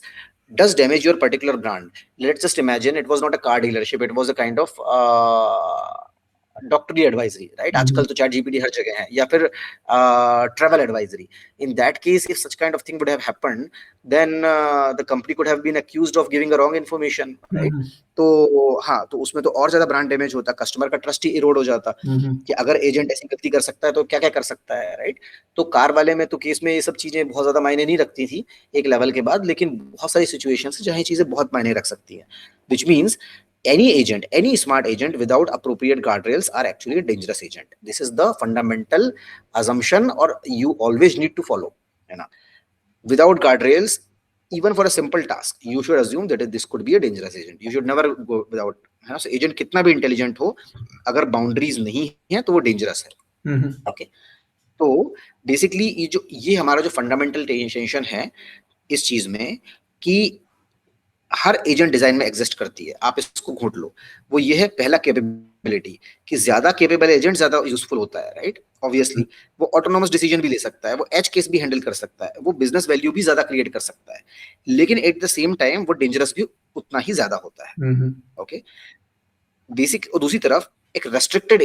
does damage your particular brand. Let's just imagine it was not a car dealership, it was a kind of डॉक्टरी advisory, right? आजकल तो chat GPT हर जगह है, या फिर travel advisory. In that case if such kind of thing would have happened, then the company could have been accused of giving a wrong information, right? तो हाँ, तो उसमें तो और ज्यादा ब्रांड डैमेज होता, कस्टमर का ट्रस्ट ही इरोड हो जाता कि अगर एजेंट ऐसी गलती कर सकता है तो क्या क्या कर सकता है, राइट? तो कार वाले में तो केस में ये सब चीजें बहुत ज्यादा मायने नहीं रखती थी एक लेवल के बाद, लेकिन बहुत सारी सिचुएशंस है जहाँ ये चीजें बहुत मायने रख सकती हैं, which means any smart agent without appropriate guardrails are actually a dangerous agent. This is the fundamental assumption, or you always need to follow, है ना? Without guardrails, even for a simple task, you should assume that this could be a dangerous agent. You should never go without, है ना? So agent कितना भी intelligent हो, अगर boundaries नहीं है तो वो dangerous है। Okay. तो बेसिकली ये हमारा जो फंडामेंटल टेंशन है इस चीज में, कि हर एजेंट डिजाइन में एग्जिस्ट करती है, आप इसको घोट लो। वो ये है पहला कैपेबिलिटी, कि ज्यादा कैपेबल एजेंट ज्यादा यूजफुल होता है, राइट? ऑब्वियसली वो ऑटोनोमस डिसीजन भी ले सकता है, वो एज केस भी हैंडल कर सकता है, वो बिजनेस वैल्यू भी ज्यादा क्रिएट कर सकता है, लेकिन एट द सेम टाइम वो डेंजरस भी उतना ही ज्यादा होता है। Okay, basic. और दूसरी तरफ एक रेस्ट्रिक्टेड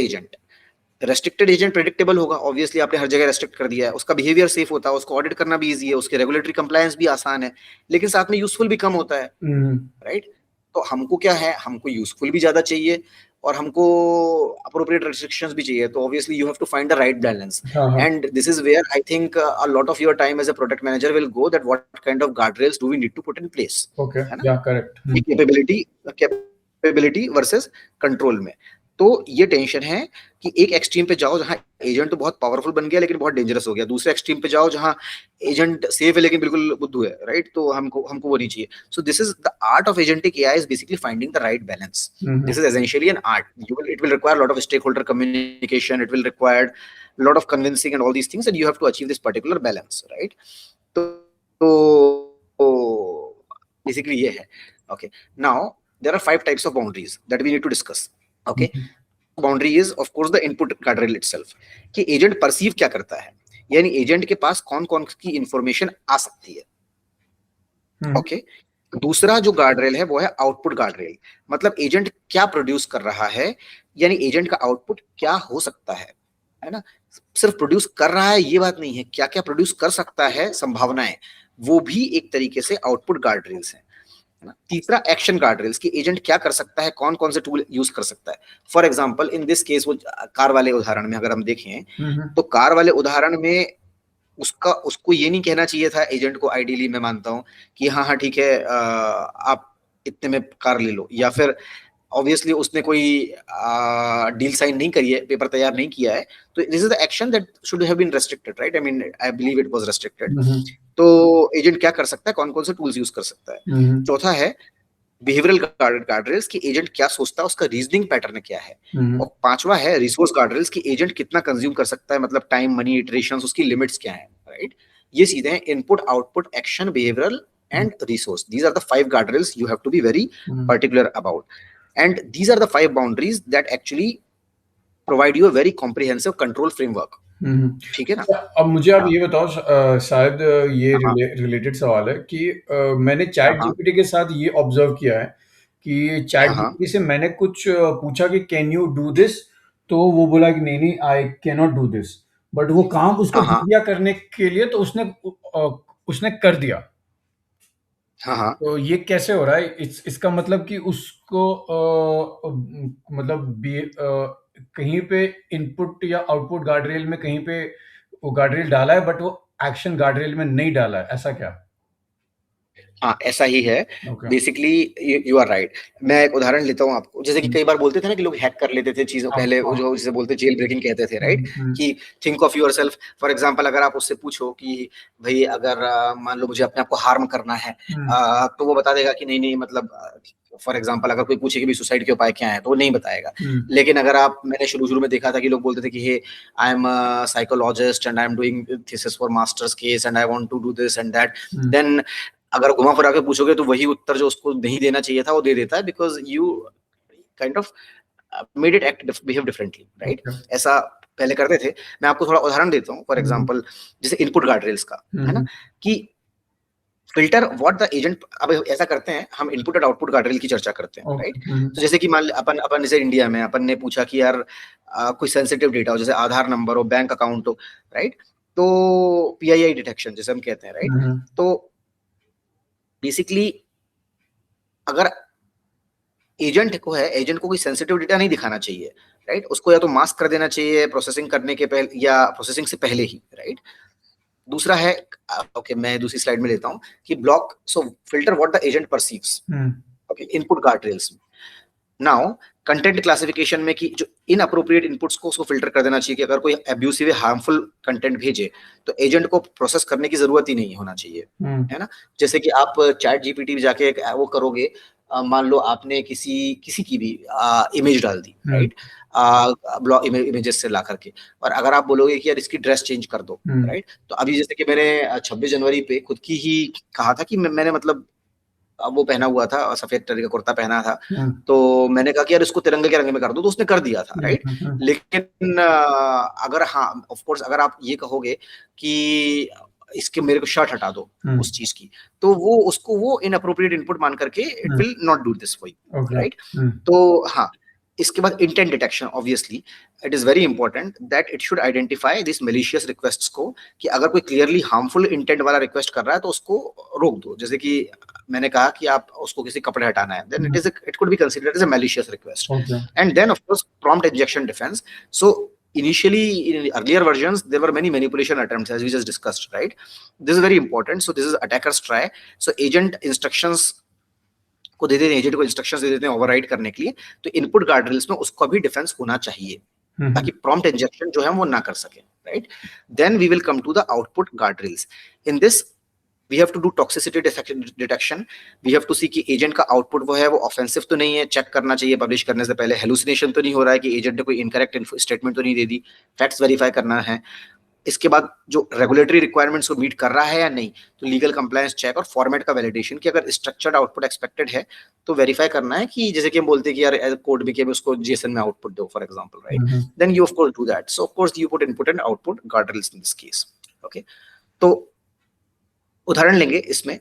एजेंट प्रेडिक्टेबल होगा, ऑब्वियसली आपने हर जगह रेस्ट्रिक्ट कर दिया है, उसका बिहेवियर सेफ होता है, उसको ऑडिट करना भी इजी है, उसके रेगुलेटरी कंप्लायंस भी आसान है, लेकिन साथ में यूजफुल भी कम होता है, राइट? तो हमको क्या है, हमको यूजफुल भी ज्यादा चाहिए और हमको अप्रोप्रिएट रेस्ट्रिक्शंस भी चाहिए। तो obviously you have to find the right balance, and this is where I think a lot of your time as a product manager will go, that what kind of guardrails do we need to put in place, है ना? Correct, capability versus control में। तो ये tension है कि एक extreme पे जाओ जहां एजेंट तो बहुत पावरफुल बन गया लेकिन बहुत डेंजरस हो गया, दूसरे एक्सट्रीम पे जाओ जहां एजेंट सेफ है लेकिन बिल्कुल बुद्धू है, राइट? तो हमको हमको वो नहीं चाहिए। So this is the art of agentic AI, is basically finding the right balance. This is essentially an art. It will require lot of stakeholder communication, it will require lot of convincing and all these things, and you have to achieve this particular balance, right? तो basically ये है। Okay, now there are 5 types of boundaries that we need to discuss. Okay, boundary is of course the input guardrail itself, कि agent perceive क्या करता है, यानी agent के पास कौन कौन की इंफॉर्मेशन आ सकती है। ओके, दूसरा जो गार्डरेल है वो है आउटपुट गार्डरेल, मतलब एजेंट क्या प्रोड्यूस कर रहा है, यानी एजेंट का आउटपुट क्या हो सकता है ना? सिर्फ प्रोड्यूस कर रहा है ये बात नहीं है, क्या क्या प्रोड्यूस कर सकता है, संभावनाएं, वो भी एक तरीके से आउटपुट गार्डरेल्स हैं। तीसरा एक्शन गार्डरेल्स, की एजेंट क्या कर सकता है, कौन कौन से टूल यूज कर सकता है। For example in this case, वो कार वाले उदाहरण में अगर हम देखें तो कार वाले उदाहरण में उसको ये नहीं कहना चाहिए था एजेंट को, आइडियली मैं मानता हूं कि हाँ हाँ ठीक है, आप इतने में कार ले लो, या फिर ऑब्वियसली उसने कोई डील साइन नहीं करी है, पेपर तैयार नहीं किया है, तो this is the action that should have been restricted, right? I mean I believe it was restricted. तो एजेंट क्या कर सकता है, कौन कौन से टूल्स यूज कर सकता है। चौथा है बिहेवियरल गार्डरेल्स की एजेंट क्या सोचता है, उसका रीजनिंग पैटर्न क्या है। और पांचवा है रिसोर्स गार्डरेल्स की एजेंट कितना कंज्यूम कर सकता है, मतलब टाइम, मनी, इटरेशंस, उसकी लिमिट्स क्या है, राइट। ये सीधे हैं input, output, action, behavioural and resource. These are the 5 guardrails you have to be very particular about, and these are the 5 boundaries that actually provide you a very comprehensive control framework. ठीक है ना। अब मुझे आप ये बताओ, शायद ये हाँ रिलेटेड सवाल है कि मैंने चैट हाँ जीपीटी के साथ ये ऑब्जर्व किया है कि चैट हाँ जीपीटी से मैंने कुछ पूछा कि कैन यू डू दिस, तो वो बोला कि नहीं नहीं I can not do this, but वो काम उसको हाँ दे हाँ दिया करने के लिए, तो उसने कर दिया। हाँ हाँ। तो ये कैसे हो रहा है? इसका मतलब कि उसको मतलब कहीं पे इनपुट या आउटपुट गार्डरेल में कहीं पे वो गार्डरेल डाला है, बट वो एक्शन गार्डरेल में नहीं डाला है, ऐसा क्या? हाँ ऐसा ही है। Okay. Basically you are right. मैं एक उदाहरण लेता हूँ आपको, जैसे कि कई बार बोलते थे ना कि लोग हैक कर लेते थे चीजों, हाँ, पहले वो हाँ। जो जिसे बोलते जेल ब्रेकिंग कहते थे, राइट। कि think of your self, for example अगर आप उससे पूछो कि भाई अगर मान लो मुझे अपने आप को हार्म करना है, तो वो बता देगा कि नहीं नहीं, मतलब फॉर एग्जाम्पल अगर कोई पूछे कि भी सुसाइड के उपाय क्या है, तो वो नहीं बताएगा। लेकिन अगर आप, मैंने शुरू शुरू में देखा था कि लोग बोलते थे कि hey I am psychologist and I am doing thesis for masters case and I want to do this and that, then अगर घुमा फिरा के पूछोगे तो वही उत्तर जो उसको नहीं देना चाहिए था वो दे देता है, because you kind of made it act behave differently, right. ऐसा पहले करते थे। मैं आपको थोड़ा उदाहरण देता हूँ, फॉर एग्जाम्पल जैसे इनपुट गार्डरेल्स का, है ना, कि फिल्टर व्हाट द एजेंट। अब ऐसा करते हैं, हम इनपुट और आउटपुट गार्डरेल की चर्चा करते हैं, राइट। तो जैसे कि मान अपन अपन जैसे इंडिया में अपन ने पूछा कि यार कोई सेंसिटिव डेटा हो, जैसे आधार नंबर हो, बैंक अकाउंट हो, राइट। तो पीआईआई डिटेक्शन जैसे हम कहते हैं, राइट। तो बेसिकली अगर एजेंट को कोई सेंसिटिव डेटा नहीं दिखाना चाहिए, राइट। उसको या तो मास्क कर देना चाहिए प्रोसेसिंग करने के पहले या प्रोसेसिंग से पहले ही, राइट। दूसरा है, ओके मैं दूसरी स्लाइड में लेता हूं कि block, so filter what the agent perceives, okay, input guardrails. Now content classification में कि जो इनअप्रोप्रिएट इनपुट्स को उसको फिल्टर कर देना चाहिए, कि अगर कोई अब्यूसिव हार्मफुल कंटेंट भेजे तो एजेंट को प्रोसेस करने की जरूरत ही नहीं होना चाहिए, है ना। जैसे कि आप चैट जीपीटी जाके वो करोगे, मान लो आपने किसी किसी की भी इमेज डाल दी, राइट, ब्लॉग इमेजेस से ला करके, और अगर आप बोलोगे कि यार इसकी ड्रेस चेंज कर दो, राइट। तो अभी जैसे कि मैंने 26 जनवरी पे खुद की ही कहा था कि मैंने मतलब वो पहना हुआ था, सफेद कलर का कुर्ता पहना था, तो मैंने कहा कि यार इसको तिरंगे के रंग में कर दो, तो उसने कर दिया था, राइट। लेकिन अगर, हाँ ऑफ कोर्स, अगर आप ये कहोगे कि इसके मेरे को शर्ट हटा दो उस चीज की, तो वो उसको वो इनअप्रोप्रिएट इनपुट मान करके it will not do this for you, right. तो हाँ, इसके बाद intent detection, obviously it is very important that it should identify this malicious requests को, कि अगर कोई क्लियरली हार्मफुल इंटेंट वाला रिक्वेस्ट कर रहा है तो उसको रोक दो। जैसे कि मैंने कहा कि आप उसको किसी कपड़े हटाना है, then it could be considered as a malicious request. And then of course prompt injection defence. So initially in earlier versions there were many manipulation attempts as we just discussed, right. This is very important. So this is attacker's try. So agent instructions को दे देते हैं, agent को instructions दे देते हैं override करने के लिए, तो इनपुट गार्डरेल्स में उसका भी डिफेंस होना चाहिए, ताकि प्रॉम्प्ट इंजेक्शन जो है वो ना कर सके, right. Then we will come to the output guardrails. In this we have to do toxicity detection. We have to see कि एजेंट का आउटपुट वो है वो ऑफेंसिव तो नहीं है, चेक करना चाहिए पब्लिश करने से पहले, हेलुसिनेशन तो नहीं हो रहा है कि एजेंट ने कोई इनकरेक्ट स्टेटमेंट तो नहीं दे दी, फैक्ट्स वेरीफाई करना है। इसके बाद जो रेगुलेटरी रिक्वायरमेंट्स को मीट कर रहा है या नहीं, तो लीगल कंप्लायंस चेक और फॉर्मेट का वैलिडेशन, कि अगर स्ट्रक्चर्ड आउटपुट एक्सपेक्टेड है तो वेरीफाई करना है, कि जैसे कि हम बोलते हैं कि यार कोड भी के उसको जेसन में आउटपुट दो for example, right. Then you of course do that. So of course you put input and output guardrails in this case, okay. तो उदाहरण लेंगे इसमें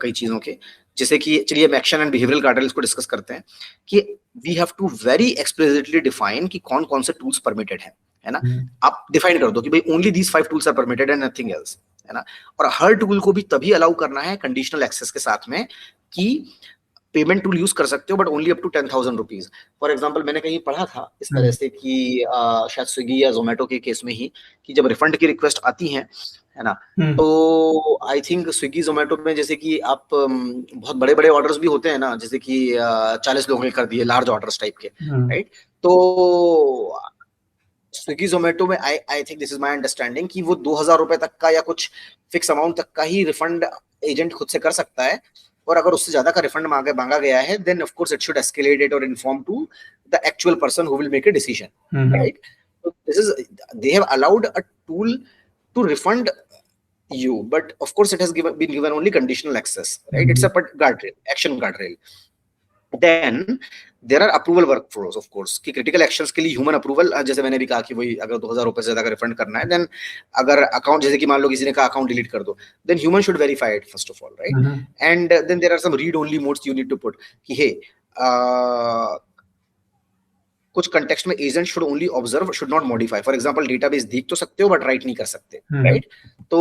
कई चीजों के, जैसे कि चलिए हम एक्शन एंड बिहेवियरल गार्डरेल्स को डिस्कस करते हैं, कि we have to very explicitly define कि कौन कौन से टूल्स परमिटेड हैं, है ना। आप डिफाइन कर दो कि भाई only these 5 tools are permitted and nothing else, है ना। और हर टूल को भी तभी अलाउ करना है कंडीशनल एक्सेस के साथ में, कि पेमेंट टूल यूज कर सकते हो but only up to 10,000 rupees. For example मैंने कहीं पढ़ा था इस तरह से कि शायद स्विगी या जोमेटो के केस में ही, कि जब रिफंड की रिक्वेस्ट आती है ना, तो आई थिंक स्विगी जोमेटो में जैसे कि आप बहुत बड़े बड़े ऑर्डर्स भी होते हैं ना, जैसे कि 40 लोगों के कर दिए, लार्ज ऑर्डर्स टाइप के, राइट। तो स्विगी जोमेटो में I think this is my understanding कि वो 2,000 रुपए तक का या कुछ फिक्स अमाउंट तक का ही रिफंड एजेंट खुद से कर सकता है, और अगर उससे ज्यादा का रिफंड मांगा गया है, then of course it should escalate it और inform to the actual person who will make a decision, right? So this is, they have allowed a tool to refund you, but of course it has been given only conditional access, right? It's a guardrail, action guardrail. Then there are approval workflows, of course, कि critical actions के लिए human approval, जैसे मैंने भी कहा कि वही अगर 2000 रुपए से ज्यादा का रिफंड करना है, then अगर अकाउंट, जैसे कि मान लो किसी ने कहा अकाउंट डिलीट कर दो, then human should verify it first of all, right? And then there are some read only modes you need to put कि hey, कुछ कंटेक्स्ट में agent should only observe, should not modify. For example database देख तो सकते हो but right नहीं कर सकते, राइट? तो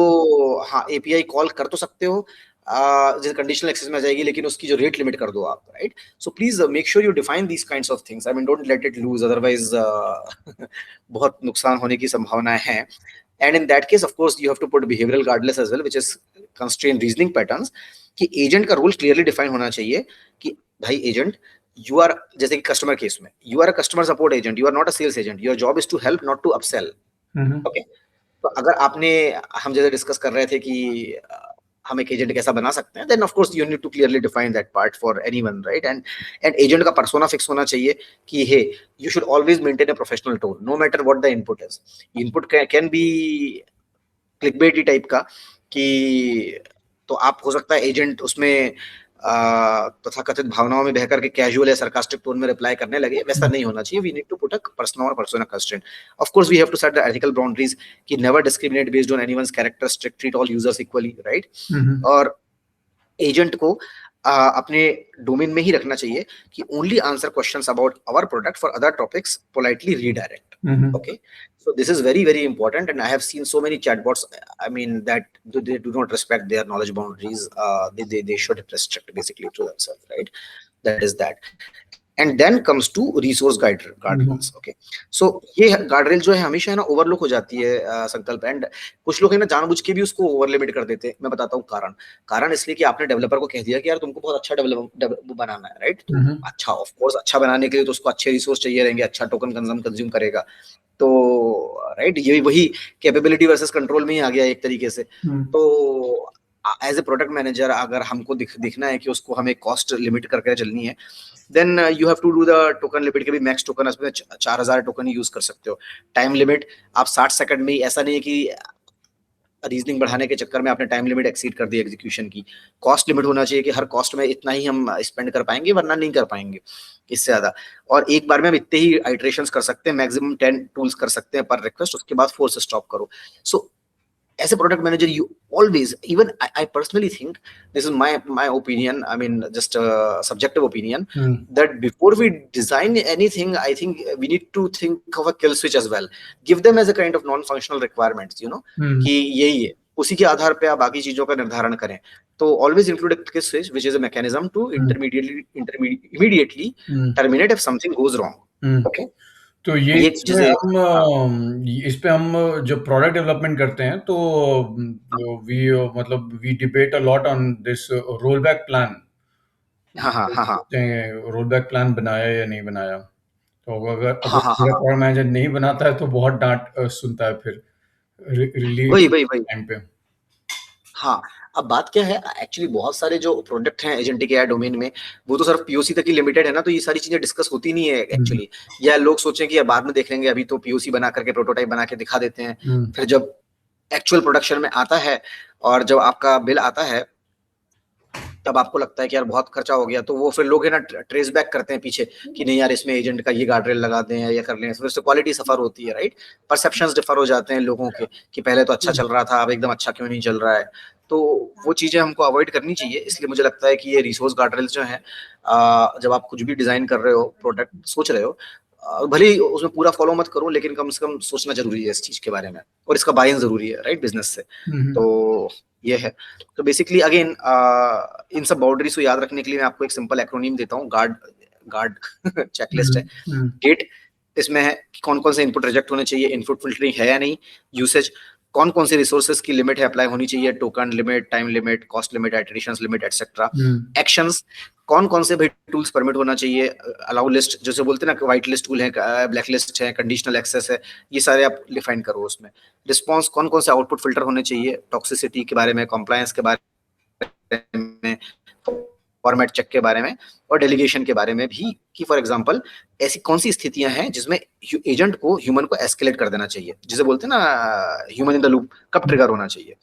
हाँ, एपीआई कॉल कर तो सकते हो, जैसे कंडीशनल एक्सेस में आ जाएगी, लेकिन उसकी जो रेट लिमिट कर दो आप, right? So please make sure you define these kinds of things, I mean don't let it loose, otherwise बहुत नुकसान होने की संभावना है। And in that case of course you have to put behavioural guardrails as well, which is constrained reasoning patterns, कि agent का role clearly define होना चाहिए कि भाई एजेंट, you are, जैसे कि कस्टमर केस में, you are a customer support agent, you are not a sales agent, your job is to help not to upsell, okay? तो अगर आपने, हम जैसे डिस्कस कर रहे थे कि हम एक एजेंट कैसा बना सकते हैं, then of course you need to clearly define that part for anyone, right? And agent का persona fix होना चाहिए कि hey, you should always maintain a professional tone no matter what the input is. Input can be clickbaity type का, कि तो आप हो सकता है एजेंट उसमें तथा कथित भावनाओं में बहकर के कैजुअल या सरकास्टिक टोन में रिप्लाई करने लगे, वैसा नहीं होना चाहिए। We need to put a persona constraint. Of course we have to set the ethical boundaries कि never discriminate based on anyone's characteristic, treat all users equally, right? और एजेंट को अपने डोमेन में ही रखना चाहिए कि only answer questions about our product, for other topics politely redirect, okay? So this is very, very important, and I have seen so many chatbots, I mean, that they do not respect their knowledge boundaries. They should restrict basically to themselves, right? That is that. And then comes to resource guardrails, okay? So ये guardrail जो है हमेशा है ना overlook हो जाती है संकल्प, and कुछ लोग है ना जानबूझ के भी उसको ओवर लिमिट कर देते हैं। मैं बताता हूँ कारण इसलिए कि आपने डेवलपर को कह दिया कि यार तुमको बहुत अच्छा डेवलप बनाना है, राइट? तो अच्छा, ऑफ कोर्स अच्छा बनाने के लिए तो उसको अच्छे रिसोर्स चाहिए रहेंगे, अच्छा टोकन कंज्यूम करेगा, तो राइट, ये वही कैपेबिलिटी वर्सेस कंट्रोल में ही आ गया एक तरीके से। तो एज ए प्रोडक्ट मैनेजर अगर हमको दिखना है कि उसको हमें कॉस्ट लिमिट करके चलनी है, then you have to do the token limit के भी मैक्स टोकन, उसमें 4000 टोकन ही यूज कर सकते हो। टाइम लिमिट आप 60 सेकंड में, ऐसा नहीं है कि रीजनिंग बढ़ाने के चक्कर में आपने टाइम लिमिट एक्सीड कर दी एग्जीक्यूशन की। कॉस्ट लिमिट होना चाहिए कि हर कॉस्ट में इतना ही हम स्पेंड कर पाएंगे, वरना नहीं कर पाएंगे इससे ज्यादा। और एक बार में हम इतने ही आइटरेशंस कर सकते हैं, मैक्सिमम 10 टूल्स कर सकते हैं पर रिक्वेस्ट, उसके बाद फोर्स स्टॉप करो। सो as a product manager, you always, even I personally think, this is my opinion, I mean just a subjective opinion, that before we design anything, I think we need to think of a kill switch as well. Give them as a kind of non-functional requirements, you know, कि यही है, उसी के आधार पे आप बाकी चीजों का निर्धारण करें। तो always include a kill switch, which is a mechanism to immediately terminate if something goes wrong, okay? तो ये इस पे हम जब प्रोडक्ट डेवलपमेंट करते हैं तो we debate a lot on this roll back plan. Roll back plan बनाया या नहीं बनाया, तो अगर प्रोडक्ट मैनेजर नहीं बनाता है तो बहुत डांट सुनता है फिर रिलीज टाइम पे। हाँ, अब बात क्या है, एक्चुअली बहुत सारे जो प्रोडक्ट हैं एजेंटिक एआई डोमेन में, वो तो सिर्फ पीओसी तक ही लिमिटेड है ना, तो ये सारी चीजें डिस्कस होती नहीं है एक्चुअली। या लोग सोचें कि बाद में देख लेंगे, अभी तो पीओसी बना करके प्रोटोटाइप बना के दिखा देते हैं, फिर जब एक्चुअल प्रोडक्शन में आता है और जब आपका बिल आता है तब आपको लगता है कि यार बहुत खर्चा हो गया, तो वो फिर लोग है ना ट्रेस बैक करते हैं पीछे कि नहीं यार इसमें एजेंट का ये गार्डरेल लगा दें या ये कर लें, इससे क्वालिटी सफर होती है, राइट? परसेप्शंस डिफर हो जाते हैं लोगों के कि पहले तो अच्छा चल रहा था, अब एकदम अच्छा क्यों नहीं चल रहा है। तो वो चीजें हमको अवॉइड करनी चाहिए। इसलिए मुझे लगता है कि ये रिसोर्स गार्डरेल्स जो है, जब आप कुछ भी डिजाइन कर रहे हो, प्रोडक्ट सोच रहे हो, भले ही उसमें पूरा फॉलो मत करो, लेकिन कम से कम सोचना जरूरी है इस चीज के बारे में, और इसका बाय इन जरूरी है, राइट, बिजनेस से। तो ये है। तो बेसिकली अगेन इन सब बाउंड्रीज को याद रखने के लिए मैं आपको एक सिंपल एक्रोनीम देता हूँ, गार्ड चेकलिस्ट है, गेट। इसमें है कि कौन कौन से इनपुट रिजेक्ट होने चाहिए, इनपुट फिल्टरिंग है या नहीं, यूसेज, कौन कौन से रिसोर्सेज की लिमिट है अप्लाई होनी चाहिए, token limit, time limit, cost limit, iterations limit, etcetera. Actions, कौन कौन से भाई टूल्स परमिट होना चाहिए, अलाउ लिस्ट जैसे बोलते हैं ना, व्हाइट लिस्ट टूल है, ब्लैक लिस्ट है, कंडीशनल एक्सेस है, ये सारे आप डिफाइन करो उसमें। रिस्पॉन्स, कौन कौन से आउटपुट फिल्टर होने चाहिए, टॉक्सिसिटी के बारे में, कॉम्प्लायंस के बारे में, फॉर्मेट चेक के बारे में और डेलीगेशन के बारे में भी, कि फॉर एग्जांपल ऐसी कौन सी स्थितियां हैं जिसमें एजेंट को ह्यूमन को एस्केलेट कर देना चाहिए, जिसे बोलते हैं ना ह्यूमन इन द लूप, कब ट्रिगर होना चाहिए।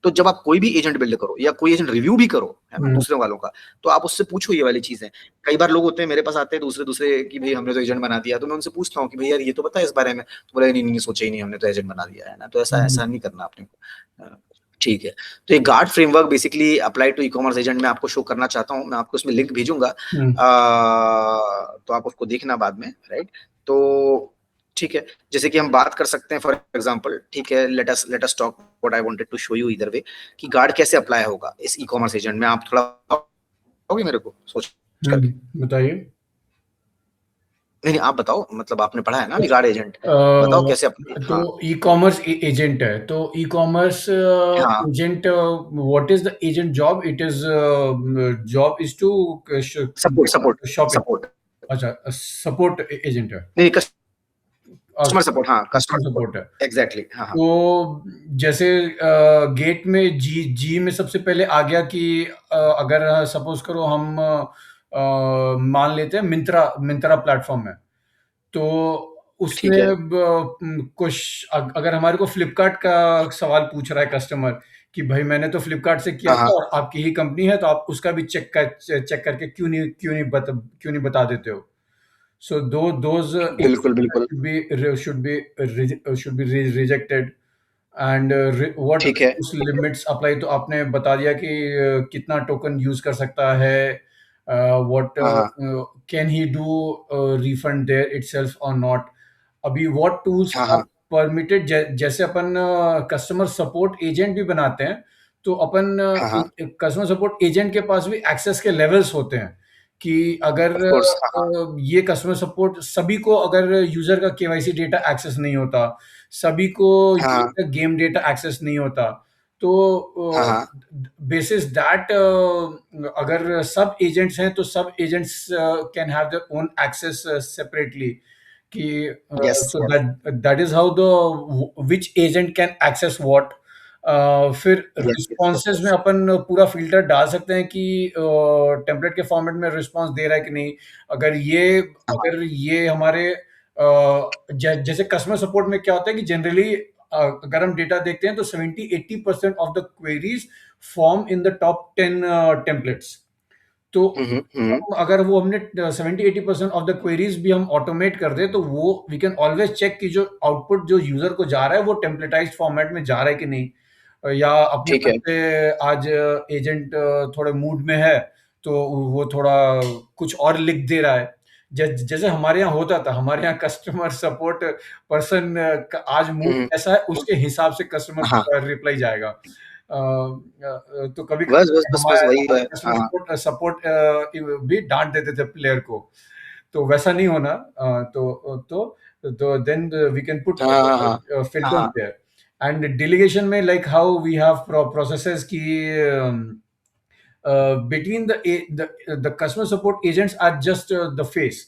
तो जब आप कोई भी एजेंट बिल्ड करो या कोई एजेंट रिव्यू भी करो, है ना, दूसरे वालों का, तो आप उससे पूछो ये वाली चीजें। कई बार लोग होते हैं मेरे पास आते हैं दूसरे दूसरे कि भाई हमने तो एजेंट बना दिया, तो मैं उनसे पूछता हूँ कि भाई यार ये तो पता है इस बारे में, तो बोले नहीं नहीं सोचा ही नहीं, हमने तो एजेंट बना दिया है ना, तो ऐसा ऐसा नहीं करना आपने को। ठीक है, तो ये guard framework basically apply to e commerce agent मैं आपको शो करना चाहता हूँ, मैं आपको उसमें लिंक भेजूंगा, तो आप उसको देखना बाद में, राइट। तो ठीक है, जैसे कि हम बात कर सकते हैं फॉर एग्जांपल, ठीक है, let us talk what I wanted to show you इधर वे, कि गार्ड कैसे अप्लाई होगा इस ई कॉमर्स एजेंट में, आप थोड़ा बताओगे मेरे को सोच करके। बताइए। नहीं नहीं, आप बताओ, मतलब आपने पढ़ा है ना अभी गार्ड एजेंट, बताओ कैसे तो हाँ ई कॉमर्स एजेंट है, तो ई कॉमर्स हाँ, agent, what is the agent job? It is job is to support support shopping. Support, अच्छा, सपोर्ट एजेंट है, नहीं कस्टमर सपोर्ट, हाँ कस्टमर कस्टमर सपोर्ट, सपोर्ट है। एग्जैक्टली, हाँ हाँ तो जैसे गेट में जी जी में सबसे पहले आ गया कि अगर सपोज करो हम मान लेते हैं मिंत्रा मिंत्रा प्लेटफॉर्म है, तो ठीक उसने है, कुछ अगर हमारे को फ्लिपकार्ट का सवाल पूछ रहा है कस्टमर कि भाई मैंने तो फ्लिपकार्ट से किया हाँ था हाँ, और आपकी ही कंपनी है, तो आप उसका भी चेक करके क्यों नहीं बता देते हो? So those बिल्कुल बिल्कुल, should be rejected, and what ठीक है, उस लिमिट्स अप्लाई, तो आपने बता दिया कि कितना टोकन यूज कर सकता है, व्हाट हाँ हाँ can he do refund there itself or not. अभी व्हाट टूल्स हाँ आर हाँ परमिटेड, जैसे अपन कस्टमर सपोर्ट एजेंट भी बनाते हैं, तो अपन हाँ हाँ, कस्टमर सपोर्ट एजेंट के पास भी एक्सेस के लेवल्स होते हैं कि अगर ऑफ कोर्स, हाँ हाँ ये कस्टमर सपोर्ट सभी को, अगर यूजर का केवाईसी डेटा एक्सेस नहीं होता, सभी को हाँ यूजर का गेम डेटा एक्सेस नहीं होता, तो हाँ हाँ, बेसिस दैट अगर सब एजेंट्स हैं तो सब agents can have their own access separately, कि yes so yes, that that is how the which agent can access what. फिर यस यस ऑफ रिस्पॉन्सेज में कोर्स, अपन पूरा फिल्टर डाल सकते हैं कि टेम्पलेट के फॉर्मेट में रिस्पॉन्स दे रहा है कि नहीं। हाँ अगर ये हमारे जैसे कस्टमर सपोर्ट में क्या होता है कि जनरली अगर हम डेटा देखते हैं तो 70-80% of the queries form in the top 10 templates. तो हम्म, अगर वो हमने 70-80% ऑफ द क्वेरीज भी हम ऑटोमेट कर दे, तो वो वी कैन ऑलवेज चेक कि जो आउटपुट जो यूजर को जा रहा है वो टेम्पलेटाइज्ड फॉर्मेट में जा रहा है कि नहीं। या अपने ठीक मन है, से आज एजेंट थोड़े मूड में है, तो वो थोड़ा कुछ और लिख दे रहा है। जैसे हमारे यहाँ होता था, हमारे यहाँ कस्टमर सपोर्ट पर्सन आज मूड हम्म, कैसा है उसके हिसाब से हाँ, कस्टमर रिप्लाई जाएगा। तो कभी बस कभी बस बस बस वही तो है, कस्टमर हाँ सपोर्ट सपोर्ट भी डांट देते थे प्लेयर को, तो वैसा नहीं होना। तो देन वी कैन पुट हाँ हाँ हाँ फिल्टर्स हाँ देयर। एंड डेलीगेशन में like how we have processes की between the customer support agents are just the face.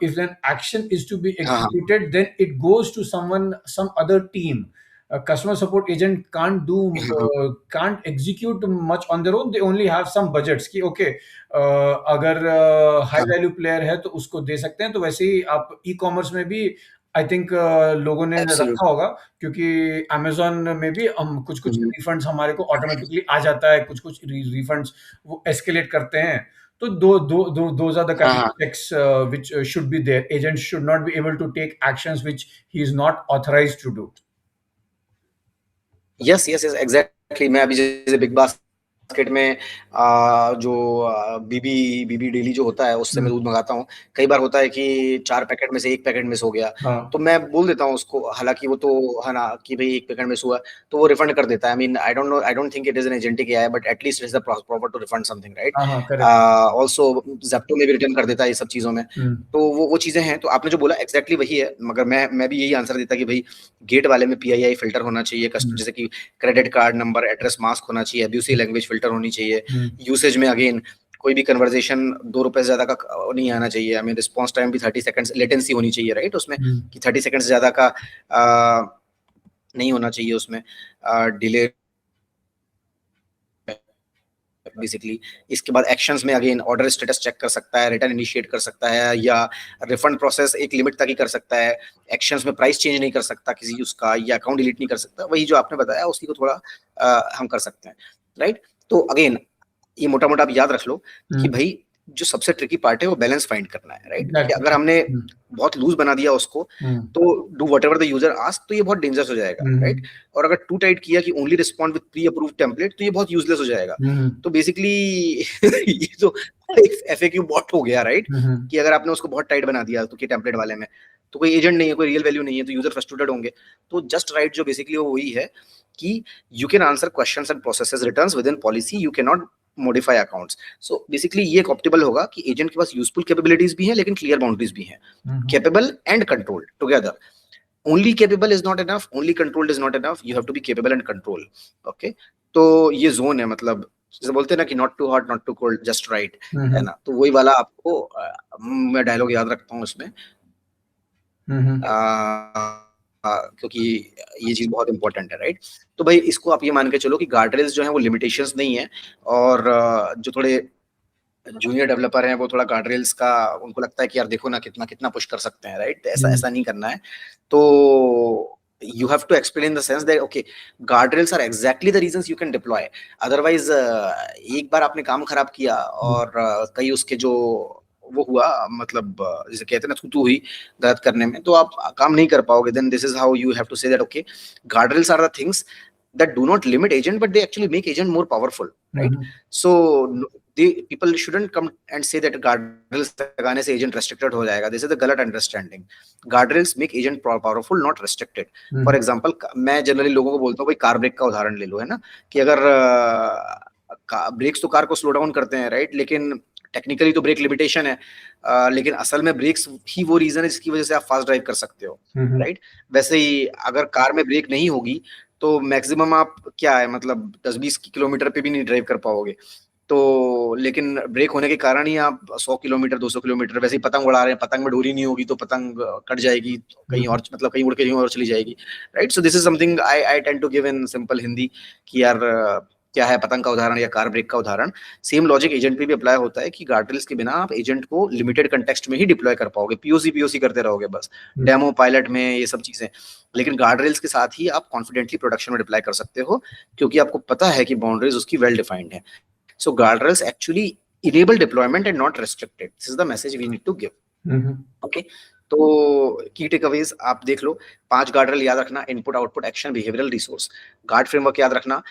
If an action is to be हाँ हाँ executed, then it goes to some other team. A customer support agent hmm, can't execute much on their own. They only have some budgets कि okay, अगर high हाँ value player है तो उसको दे सकते हैं, तो वैसे ही आप ई कॉमर्स में भी आई थिंक लोगों ने एब्सोल्यूट, रखा होगा, क्योंकि अमेज़न में भी हम कुछ-कुछ रिफंड्स हमारे को ऑटोमेटिकली आ जाता है, कुछ-कुछ रिफंड्स वो एस्केलेट करते हैं। तो दोज़ आर द हाँ काइंड हाँ, of checks which should be there. Agent should not be able to take actions which he is not authorised to do. Yes yes yes exactly, मैं अभी जैसे big basket में जो बीबी बीबी daily जो होता है उससे मैं हुँ, दूध मंगाता हूँ। कई बार होता है कि 4 पैकेट में से 1 पैकेट मिस हो गया, हाँ। तो मैं बोल देता हूँ उसको, हालांकि वो तो है ना कि भाई 1 पैकेट मिस हुआ, तो वो रिफंड कर देता है। I mean I don't think it is an agentic AI, but at least is the proper to refund something, right. हाँ, हाँ, करेक्ट। ऑल्सो जेप्टो में भी रिटर्न कर देता है ये सब चीजों में। हुँ, तो वो चीजें हैं, तो आपने जो बोला एग्जैक्टली वही है, मगर मैं भी यही आंसर देता कि भाई गेट वाले में पीआईआई फिल्टर होना चाहिए, हुँ, जैसे कि credit card number address mask होना चाहिए, अब्यूसिव लैंग्वेज फिल्टर होनी चाहिए, हुँ, यूसेज में अगेन कोई भी कन्वर्जेशन 2 रुपए से ज्यादा का नहीं आना चाहिए, हमें रिस्पॉन्स टाइम भी 30 सेकंड लेटेंसी होनी चाहिए, राइट, उसमें हुँ, कि 30 सेकंड से ज्यादा का नहीं होना चाहिए उसमें डिले बेसिकली। इसके बाद एक्शंस में अगेन ऑर्डर स्टेटस चेक कर सकता है, रिटर्न इनिशिएट कर सकता है, या रिफंड प्रोसेस एक लिमिट तक ही कर सकता है। एक्शंस में प्राइस चेंज नहीं कर सकता किसी उसका, या अकाउंट डिलीट नहीं कर सकता। वही जो आपने बताया उसी को थोड़ा हम कर सकते हैं, राइट। तो अगेन ये मोटा मोटा आप याद रख लो कि भाई जो सबसे ट्रिकी पार्ट है वो बैलेंस फाइंड करना है, राइट। कि अगर हमने बहुत लूज बना दिया उसको तो do whatever the user ask, तो ये बहुत डेंजरस हो जाएगा, राइट। और अगर टू टाइट किया कि only respond with pre approved template, तो ये बहुत यूजलेस हो जाएगा। तो बेसिकली ये तो एक एफएक्यू बॉट हो गया, राइट। कि अगर आपने उसको बहुत टाइट बना दिया तो कि टेम्पलेट वाले में तो कोई एजेंट नहीं है, कोई रियल वैल्यू नहीं है, तो यूजर फ्रस्ट्रेटेड होंगे। तो जस्ट राइट जो बेसिकली वो वही है कि you can answer questions and processes returns with in policy, you can not modify accounts. So basically ये एक ऑप्टिमल होगा कि एजेंट के पास यूजफुल कैपेबिलिटीज भी हैं लेकिन क्लियर बाउंड्रीज भी हैं। Capable and controlled together. Only capable is not enough, only controlled is not enough, you have to be capable and control. Okay, तो ये जोन है, मतलब जैसे बोलते हैं ना कि not too hot not too cold, just right, है ना। तो वही वाला आपको मैं डायलॉग याद रखता हूँ इसमें, क्योंकि ये चीज बहुत इंपॉर्टेंट है, राइट। तो भाई इसको आप ये मान के चलो कि गार्डरेल्स जो है वो लिमिटेशंस नहीं है, और जो थोड़े जूनियर डेवलपर हैं वो थोड़ा गार्डरेल्स का उनको लगता है कि यार देखो ना कितना कितना पुश कर सकते हैं, राइट। ऐसा ऐसा नहीं करना है। तो you have to explain in the sense that okay, guardrails are exactly the reasons you can deploy, otherwise एक बार आपने काम खराब किया और कई उसके जो वो हुआ, मतलब जैसे कहते हैं ना तू हुई गलत करने में, तो आप काम नहीं कर पाओगे। then this is how you have to say that okay, guardrails are the things that do not limit agent but they actually make agent more powerful, right. So people shouldn't come and say that guardrails लगाने से agent restricted हो जाएगा. This is the गलत understanding. Guardrails make agent powerful, not restricted. For example, मैं generally लोगों को बोलता हूँ भाई कार ब्रेक का उदाहरण ले लो, है ना, कि अगर ब्रेक्स तो कार को स्लो डाउन करते हैं, राइट, लेकिन टेक्निकली तो ब्रेक लिमिटेशन है, लेकिन असल में ब्रेक्स ही वो रीजन है जिसकी वजह से आप फास्ट ड्राइव कर सकते हो, राइट। वैसे ही अगर कार में ब्रेक नहीं होगी तो मैक्सिमम आप क्या है, मतलब 10-20 किलोमीटर पे भी नहीं ड्राइव कर पाओगे। तो लेकिन ब्रेक होने के कारण ही आप 100 किलोमीटर 200 किलोमीटर, वैसे ही पतंग उड़ा रहे हैं, पतंग में डोरी नहीं होगी तो पतंग कट जाएगी कहीं और, मतलब कहीं उड़ के कहीं और चली जाएगी, right. So this is something I tend to give in simple Hindi कि यार क्या है पतंग का उदाहरण या कार ब्रेक का उदाहरण। सेम लॉजिक एजेंट पे भी अप्लाई होता है कि गार्डरेल्स के बिना आप एजेंट को लिमिटेड कंटेक्स्ट में ही डिप्लॉय कर पाओगे, पीओसी करते रहोगे बस, डेमो पायलट में ये सब चीजें। लेकिन गार्डरेल्स के साथ ही आप कॉन्फिडेंटली प्रोडक्शन में डिप्लॉय कर सकते हो, क्योंकि आपको पता है कि बाउंड्रीज उसकी वेल डिफाइंड है। So guardrails actually enable deployment and not restrict it. This is the message we need to give. Okay. तो की टेकअवेज आप देख लो, 5 गार्डरेल याद रखना: input, output, action, behavioural, resource. Guard framework याद रखना: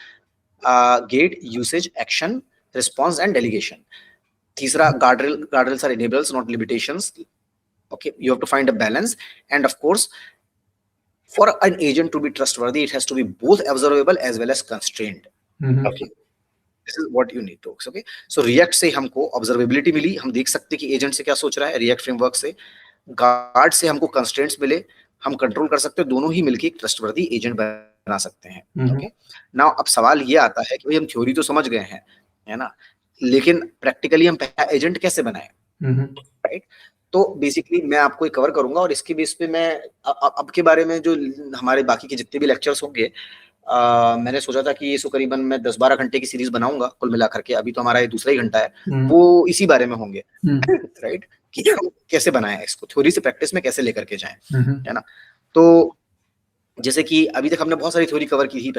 gate, usage, action, response and delegation. तीसरा, guardrails are enablers not limitations. Okay, you have to find a balance, and of course for an agent to be trustworthy it has to be both observable as well as constrained. Okay, this is what you need to, okay. So React से हमको observability मिली, हम देख सकते कि agent से क्या सोच रहा है। React फ्रेमवर्क से गार्ड से हमको कंस्ट्रेंट्स मिले, हम कंट्रोल कर सकते हैं, दोनों ही मिलके एक ट्रस्टवर्दी एजेंट बना सकते हैं, ओके। नाउ अब सवाल ये आता है कि भाई हम थ्योरी तो समझ गए हैं, है ना, लेकिन प्रैक्टिकली हम एजेंट कैसे बनाएं, राइट। तो बेसिकली मैं आपको कवर करूंगा, और इसके बेस पे मैं अब के बारे में जो हमारे बाकी के जितने भी लेक्चर्स होंगे, मैंने सोचा था कि इसको करीबन मैं 10-12 घंटे की सीरीज बनाऊंगा कुल मिलाकर के। अभी तो हमारा ये दूसरा ही घंटा है, वो इसी बारे में होंगे, राइट, कि हम कैसे बनाएं इसको, थ्योरी से प्रैक्टिस में कैसे लेकर के जाएं, है ना। तो जैसे कि अभी तक हमने बहुत सारी थ्योरी कवर की थी।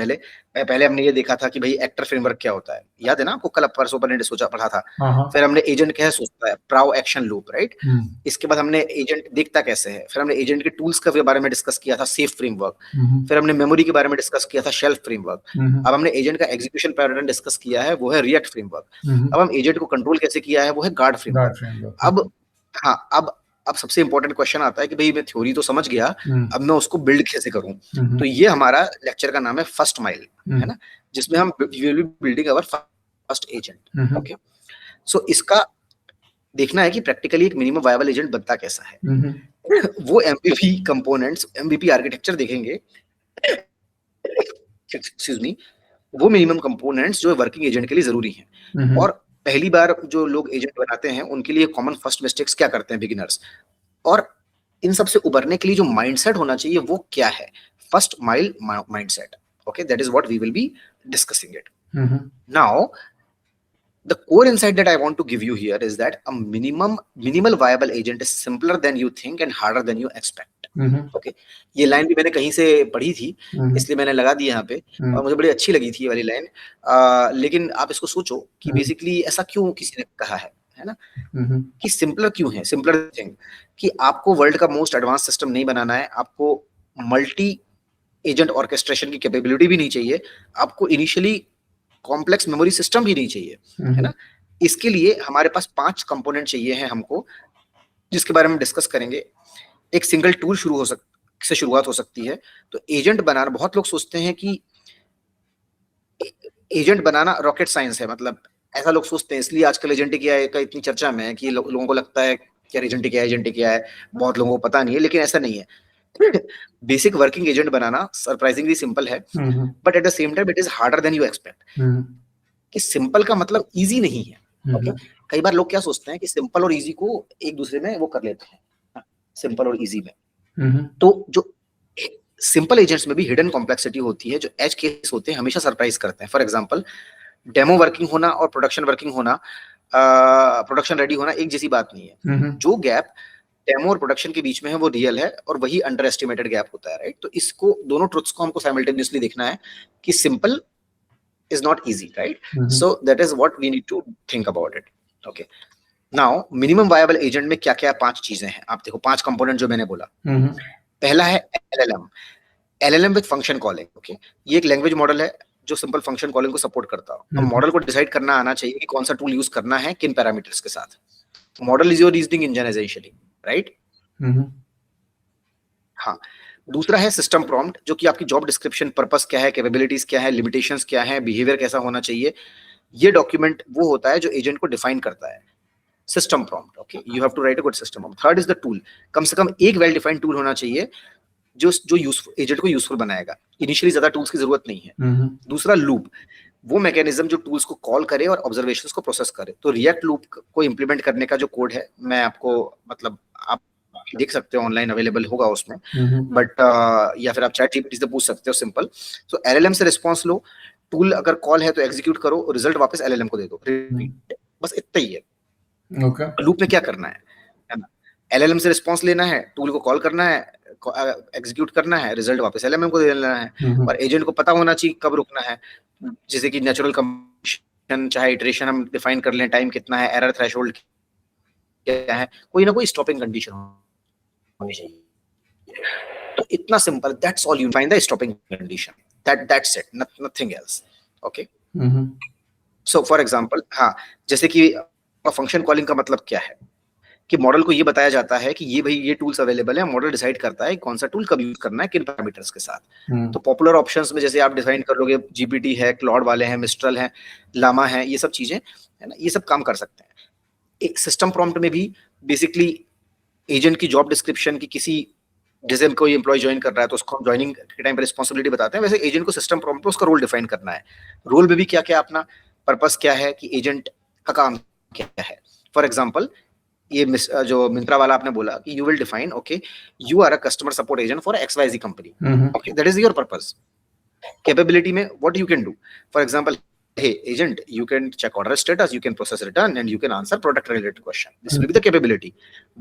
पहले हमने ये देखा था कि भाई एक्टर फ्रेमवर्क क्या होता है, याद है ना आपको, कल परसों पर सोचा पढ़ा था। फिर हमने एजेंट कैसे सोचता है, प्राव एक्शन लूप, राइट। इसके बाद हमने एजेंट देखता कैसे है, फिर हमने एजेंट के टूल्स के बारे में डिस्कस किया था, सेफ फ्रेमवर्क। फिर हमने मेमोरी के बारे में डिस्कस किया था, शेल्फ फ्रेमवर्क। अब हमने एजेंट का एग्जीक्यूशन पैटर्न डिस्कस किया है, वो है रिएक्ट फ्रेमवर्क। अब हम एजेंट को कंट्रोल कैसे किया है, वो है गार्ड फ्रेमवर्क। अब सबसे इंपॉर्टेंट क्वेश्चन आता है कि भाई मैं थ्योरी तो समझ गया, अब मैं उसको बिल्ड कैसे करूं। तो ये हमारा लेक्चर का नाम है फर्स्ट माइल, है ना, जिसमें हम will be building our first agent, okay. So इसका देखना है कि प्रैक्टिकली एक मिनिमम वायबल एजेंट बनता कैसा है। वो एमवीपी कंपोनेंट्स, एमवीपी आर्किटेक्चर देखेंगे, एक्सक्यूज मी, वो मिनिमम कंपोनेंट्स जो वर्किंग एजेंट के लिए जरूरी हैं। और पहली बार जो लोग एजेंट बनाते हैं उनके लिए कॉमन फर्स्ट मिस्टेक्स क्या करते हैं बिगिनर्स, और इन सब से उबरने के लिए जो माइंडसेट होना चाहिए वो क्या है, first mile mindset, okay, that is what we will be discussing it. Now The core insight that I want to give you here is that a minimal viable agent is simpler than you think and harder than you expect. Okay, ये line भी मैंने कहीं से पढ़ी थी, इसलिए मैंने लगा दी यहाँ पे, और मुझे बड़ी अच्छी लगी थी ये वाली लाइन। लेकिन आप इसको सोचो कि बेसिकली ऐसा क्यों किसी ने कहा है ना, कि सिंपलर क्यों है, सिंपलर थिंग, कि आपको वर्ल्ड का मोस्ट एडवांस सिस्टम नहीं बनाना है, आपको मल्टी एजेंट ऑर्केस्ट्रेशन की कैपेबिलिटी भी नहीं चाहिए, आपको इनिशियली कॉम्प्लेक्स मेमोरी सिस्टम भी नहीं चाहिए, है ना। इसके लिए हमारे पास 5 कंपोनेंट चाहिए हैं हमको, जिसके बारे में डिस्कस करेंगे। एक सिंगल टूल से शुरुआत हो सकती है। तो एजेंट बनाना, बहुत लोग सोचते हैं कि एजेंट बनाना रॉकेट साइंस है, मतलब ऐसा लोग सोचते हैं, इसलिए आजकल एजेंट क्या है का इतनी चर्चा में है कि लोगों को लगता है कि एजेंट क्या है, बहुत लोगों को पता नहीं है, लेकिन ऐसा नहीं है। बेसिक वर्किंग एजेंट बनाना सरप्राइजिंगली सिंपल है, but at the same time it is harder than you expect. कि सिंपल का मतलब इजी नहीं है। ओके, कई बार लोग क्या सोचते हैं कि सिंपल और इजी को एक दूसरे में वो कर लेते हैं, सिंपल और इजी में। तो जो सिंपल एजेंट्स में भी हिडन कॉम्प्लेक्सिटी होती है, जो एज केस होते हैं हमेशा सरप्राइज करते हैं। फॉर एग्जांपल, डेमो वर्किंग होना और प्रोडक्शन वर्किंग होना, प्रोडक्शन रेडी होना एक जैसी बात नहीं है। जो गैप डेमो और प्रोडक्शन के बीच में है वो रियल है, और वही अंडर एस्टिमेटेड गैप होता है, राइट। तो इसको, दोनों ट्रुथ्स को हमको साइमल्टेनियसली देखना है कि simple is not easy, right? So that is what we need to think about it. Okay, now minimum viable agent में क्या क्या 5 चीजें हैं, आप देखो 5 कंपोनेंट जो मैंने बोला। पहला है LLM with function calling. Okay, ये एक लैंग्वेज मॉडल है जो सिंपल फंक्शन कॉलिंग को सपोर्ट करता हो। अब मॉडल को डिसाइड करना आना चाहिए कि कौन सा टूल यूज करना है, किन पैरामीटर्स के साथ। Model is your reasoning engine essentially, right. हाँ, दूसरा है सिस्टम प्रॉम्प्ट, जो कि आपकी जॉब डिस्क्रिप्शन, पर्पस क्या है, कैपेबिलिटीज क्या है, लिमिटेशंस क्या है, बिहेवियर कैसा होना चाहिए। ये डॉक्यूमेंट वो होता है जो एजेंट को डिफाइन करता है, system prompt. Okay, you have to write a good system prompt. Third is the tool, कम से कम एक वेल डिफाइंड टूल होना चाहिए जो यूजफुल, एजेंट को यूजफुल बनाएगा। इनिशियली ज्यादा टूल्स की जरूरत नहीं है। दूसरा लूप, वो मैकेनिज्म जो टूल्स को कॉल करे और ऑब्जर्वेशंस को प्रोसेस करे। तो रिएक्ट लूप को इंप्लीमेंट करने का जो कोड है, मैं आपको, मतलब आप देख सकते हो, ऑनलाइन अवेलेबल होगा उसमें, बट या फिर आप चैट जीपीटी से पूछ सकते हो, सिंपल। सो एलएलएम से रिस्पांस लो, टूल अगर कॉल है तो एग्जीक्यूट करो, रिजल्ट वापस एलएलएम को दे दो, बस इतना ही है। ओके, लूप में क्या करना है ना, एलएलएम से रिस्पांस लेना है, टूल को कॉल करना है, एग्जीक्यूट करना है, रिजल्ट वापस एलएलएम को दे देना है। और एजेंट को पता होना चाहिए कब रुकना है, जैसे कि नेचुरल कंपीशन, चाहे इटरेशन हम डिफाइन कर लें, टाइम कितना है, एरर थ्रेशोल्ड क्या है, कोई ना कोई स्टॉपिंग कंडीशन होनी चाहिए। तो इतना simple, that's all you find the stopping condition, that's it, nothing else. Okay, so for example, हाँ, जैसे कि फंक्शन कॉलिंग का मतलब क्या है, कि मॉडल को ये बताया जाता है कि ये भाई ये टूल्स अवेलेबल है, मॉडल डिसाइड करता है कौन सा टूल कब यूज करना है, किन पैरामीटर्स के साथ। तो पॉपुलर ऑप्शंस में जैसे आप डिफाइन कर लोगे, जीपीटी है, क्लॉड वाले हैं, मिस्ट्रल है, लामा है, ये सब चीजें है ना, ये सब काम कर सकते हैं। एक सिस्टम प्रॉम्प्ट में भी बेसिकली एजेंट की जॉब डिस्क्रिप्शन की, किसी जैसे कोई एम्प्लॉय ज्वाइन कर रहा है तो उसको हम ज्वाइनिंग के टाइम पे रिस्पांसिबिलिटी बताते हैं, वैसे एजेंट को सिस्टम प्रॉम्प्ट में उसका रोल डिफाइन करना है। रोल में भी क्या क्या अपना पर्पस क्या है, कि एजेंट का काम क्या है। फॉर एग्जांपल, ये जो मिंत्रा वाला आपने बोला कि you will define, okay, you are a customer support agent for XYZ company, okay, that is your purpose. Capability में what you can do, for example, hey agent, you can check order status, you can process return, and you can answer product related question. This will be the capability.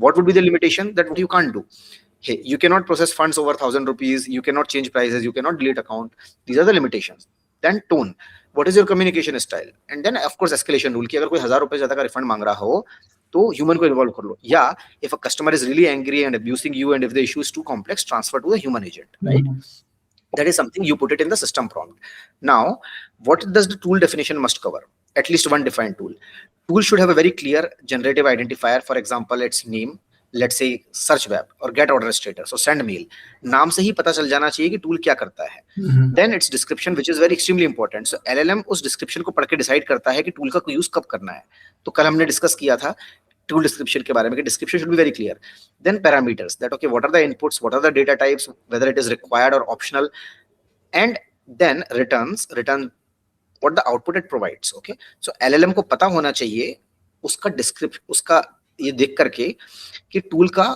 What would be the limitation? That what you can't do. Hey, you cannot process funds over 1,000 rupees, you cannot change prices, you cannot delete account. These are the limitations. Then tone, what is your communication style? And then of course escalation rule, कि अगर कोई 1,000 रुपए ज्यादा का refund मांग रहा हो तो ह्यूमन को इन्वॉल्व कर लो, या if a customer is really angry and abusing you and if the issue is too complex, transfer to a human agent, right? That is something you put it in the system prompt. Now, what does the tool definition must cover? At least one defined tool. Tool should have a very clear generative identifier. For example, its name, let's say search web or get order status or send mail. नाम से ही पता चल जाना चाहिए कि tool क्या करता है. Then its description, which is very extremely important. So LLM उस description को पढ़ के decide करता है कि टूल का यूज कब करना है. तो कल हमने डिस्कस किया था tool description के बारे में, कि description should be very clear. Then parameters, that okay, what are the inputs, what are the data types, whether it is required or optional, and then return what the output it provides. Okay, so LLM को पता होना चाहिए उसका description, उसका ये देख करके कि टूल का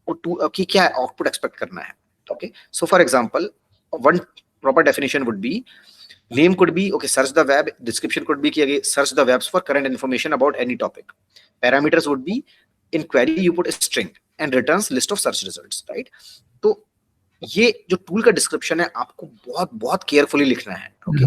की क्या आउटपुट एक्सपेक्ट करना है. Okay, so for example, proper definition would be, name could be, okay, search the web. Description could be कि search the webs for current information about any topic. Parameters would be, in query you put a string and returns list of search results, right? तो ये जो tool का description है आपको बहुत बहुत carefully लिखना है, okay?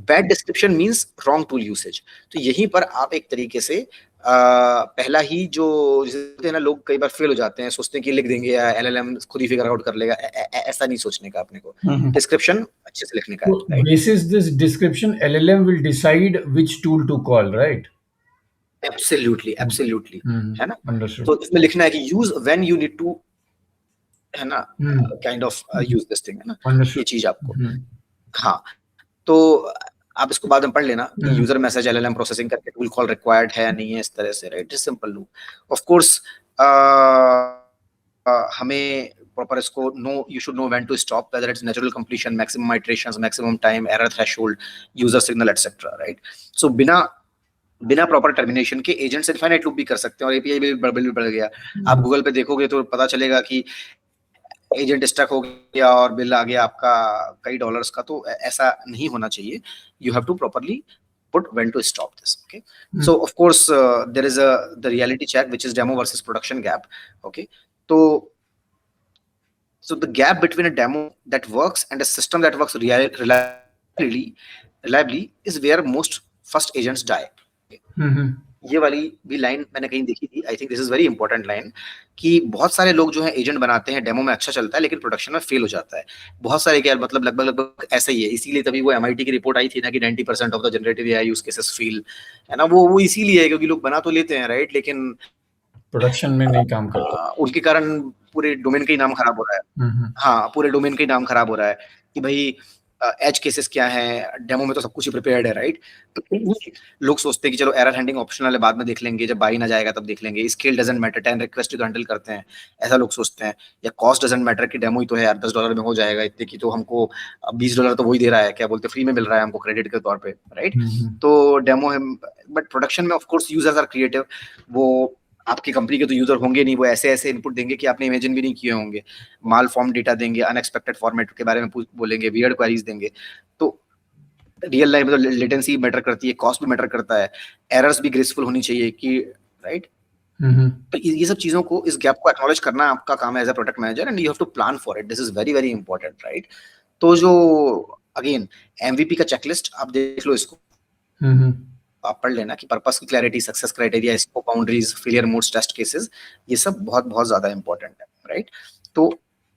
Bad description means wrong tool usage. तो यहीं पर आप एक तरीके से पहला ही जो जैसे ना, लोग कई बार फेल हो जाते हैं, सोचते हैं कि लिख देंगे या एलएलएम खुद ही फिगर आउट कर लेगा। ऐसा नहीं सोचने का अपने को, डिस्क्रिप्शन अच्छे से लिखने का है, right? Basis this description, LLM will decide which tool to call, right? Absolutely, absolutely, है ना? Understood. तो इसमें लिखना है कि use when you need to, है ना, kind of use this thing, है ना? Understood. ये चीज आपको, हाँ, तो आप इसको बाद में पढ़ लेना कि यूजर मैसेज एलएलएम प्रोसेसिंग करके टूल कॉल रिक्वायर्ड है या नहीं है, इस तरह से, right? It's simple loop. Of course हमें प्रॉपर इसको you should know when to stop, whether it's natural completion, maximum iterations, maximum time, error threshold, user signal etcetera, right? So बिना प्रॉपर टर्मिनेशन के एजेंट्स इनफाइनाइट लूप भी कर सकते हैं, और API bill बढ़ गया। आप गूगल पे देखोगे तो पता चलेगा कि एजेंट स्टक हो गया और बिल आ गया आपका कई डॉलर्स का। तो ऐसा नहीं होना चाहिए। You have to properly put when to stop this, okay? So of course there is the reality check, which is demo versus production gap, okay? So the gap between a demo that works and a system that works reliably is where most first agents die. ये वाली भी line मैंने कहीं देखी थी, I think this is very important line, कि बहुत सारे लोग जो है एजेंट बनाते हैं, डेमो में अच्छा चलता है लेकिन प्रोडक्शन में फेल हो जाता है। बहुत सारे क्या, मतलब लगभग ऐसा ही है। इसीलिए तभी वो एमआईटी की रिपोर्ट आई थी ना कि 90% of the generative AI use cases fail, है ना? वो इसीलिए है क्योंकि लोग बना तो लेते हैं, राइट, लेकिन प्रोडक्शन में नहीं काम करता। उनके कारण पूरे डोमेन का ही नाम खराब हो रहा है। हाँ, पूरे डोमेन का ही नाम खराब हो रहा है कि भाई एज केसेस क्या है, डेमो में तो सब कुछ ही प्रिपेयर्ड है, राइट? लोग सोचते हैं कि चलो एरर हैंडलिंग ऑप्शनल है, बाद में देख लेंगे, जब बाई ना जाएगा तब देख लेंगे, scale doesn't matter, 10 request handle करते हैं, ऐसा लोग सोचते हैं। या कॉस्ट डजंट मैटर कि डेमो ही तो है यार, $10 में हो जाएगा, इतने की तो हमको $20 तो वही दे रहा है, क्या बोलते, फ्री में मिल रहा है हमको क्रेडिट के तौर पे, राइट? तो डेमो है, बट प्रोडक्शन में of course users are creative. वो आपकी कंपनी के तो यूजर होंगे नहीं, वो ऐसे ऐसे इनपुट देंगे कि आपने इमेजिन भी नहीं किए होंगे। माल फॉर्म डेटा देंगे, अनएक्सपेक्टेड फॉर्मेट के बारे में बोलेंगे, वियर्ड क्वेरीज देंगे। तो रियल लाइफ में तो लेटेंसी मैटर करती है, कॉस्ट भी मैटर करता है, एरर्स भी ग्रेसफुल होनी चाहिए कि, राइट? तो ये सब चीजों को, इस गैप को एक्नॉलेज करना आपका काम है as a product manager, and you have to plan for it. This is very very important, right? तो जो अगेन एमवीपी का चेकलिस्ट आप देख लो, इसको आप पढ़ लेना कि पर्पस की clarity, success criteria, scope boundaries, failure modes, test cases, ये सब बहुत बहुत ज्यादा इंपॉर्टेंट है, राइट? तो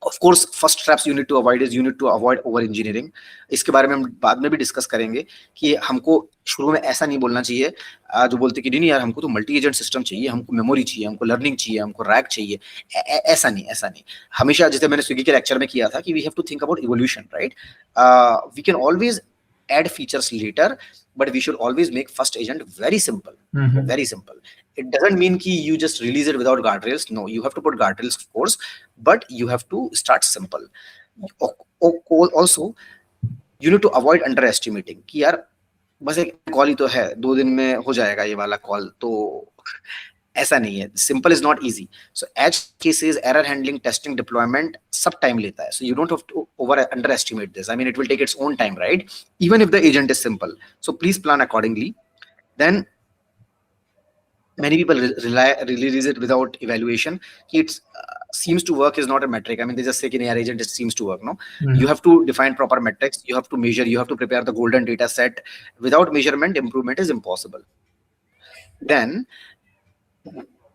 of course first steps you need to avoid is, you need to avoid over engineering. इसके बारे में हम बाद में भी डिस्कस करेंगे कि हमको शुरू में ऐसा नहीं बोलना चाहिए जो बोलते कि नहीं यार हमको तो मल्टी एजेंट सिस्टम चाहिए, हमको मेमोरी चाहिए, हमको लर्निंग चाहिए, हमको रैक चाहिए। ऐसा नहीं। हमेशा, जैसे मैंने स्विगी के लेक्चर में किया था, कि we have to think about evolution, right? We can always add features later, but we should always make first agent very simple. Very simple. It doesn't mean ki you just release it without guardrails. No, you have to put guardrails, of course, but you have to start simple. Also, you need to avoid underestimating कि यार बस एक call ही तो है, 2 दिन में हो जाएगा ये वाला कॉल, तो ऐसा नहीं है। Simple is not easy. So edge cases, error handling, testing, deployment सब टाइम लेता है। So you don't have to over under estimate this. I mean it will take its own time, right? Even if the agent is simple, so please plan accordingly. Then many people release it without evaluation. It seems to work is not a metric. I mean, they just say in our agent it seems to work. No, you have to define proper metrics. You have to measure. You have to prepare the golden data set. Without measurement, improvement is impossible. Then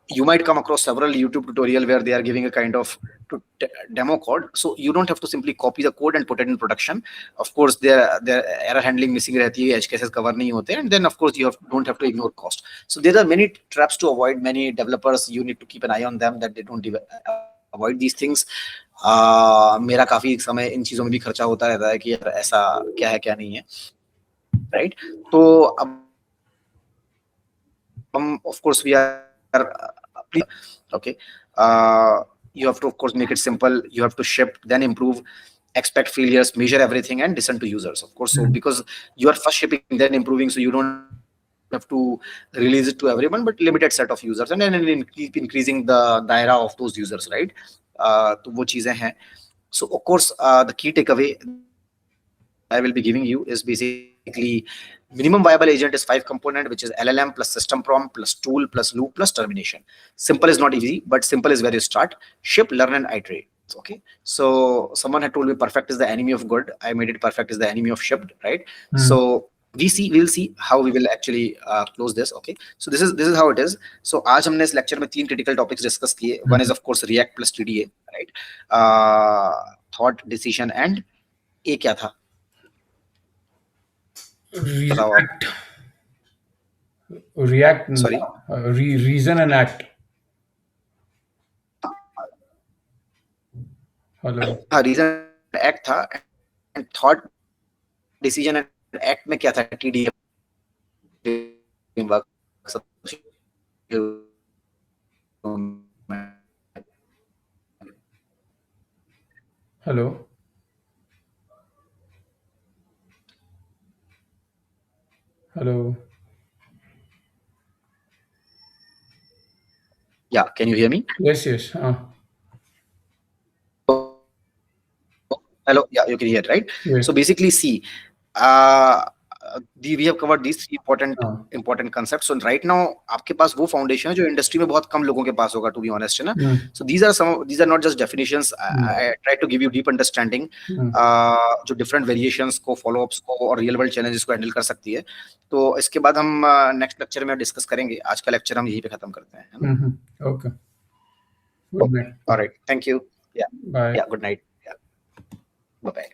you might come across several YouTube tutorial where they are giving a kind of demo code. So you don't have to simply copy the code and put it in production. Of course, their error handling missing rehti hai, edge cases cover nahi hote, and then of course you don't have to ignore cost. So there are many traps to avoid. Many developers, you need to keep an eye on them that they don't avoid these things. मेरा काफी समय इन चीजों में भी खर्चा होता रहता है कि यार ऐसा क्या है क्या नहीं है, राइट? तो अब हम of course we are okay, you have to of course make it simple. You have to ship, then improve, expect failures, measure everything, and listen to users, of course. So because you are first shipping then improving, so you don't have to release it to everyone, but limited set of users, and then keep increasing the daira of those users, right? तो वो चीजें हैं. So of course the key takeaway I will be giving you is basically minimum viable agent is 5 component, which is LLM plus system prompt plus tool plus loop plus termination. Simple is not easy, but simple is where you start. Ship, learn, and iterate. Okay, so someone had told me perfect is the enemy of good. I made it perfect is the enemy of shipped, right? So we'll see how we will actually close this. Okay, so this is how it is. So आज हमने इस lecture में 3 critical topics discuss किए. One is of course React plus TDA, right? Thought, decision, and A क्या था? React. Sorry. Reason and act. Hello. Reason act था, and thought, decision and act में क्या था? TDA framework. Hello. Hello. Yeah, can you hear me? Yes. Hello. Yeah, you can hear, right? Yes. So basically, see, we have covered these 3 important concepts. So right now, आपके पास वो foundation है जो industry में बहुत कम लोगों के पास होगा, to be honest, है ना? So these are not just definitions. I try to give you deep understanding, जो different variations को, follow-ups को और real world challenges को handle कर सकती है. तो इसके बाद हम next lecture में discuss करेंगे. आज का lecture हम यहीं पे खत्म करते हैं, है ना? Okay. Good night. All right. Thank you. Yeah. Bye. Yeah. Good night. Yeah. Bye bye.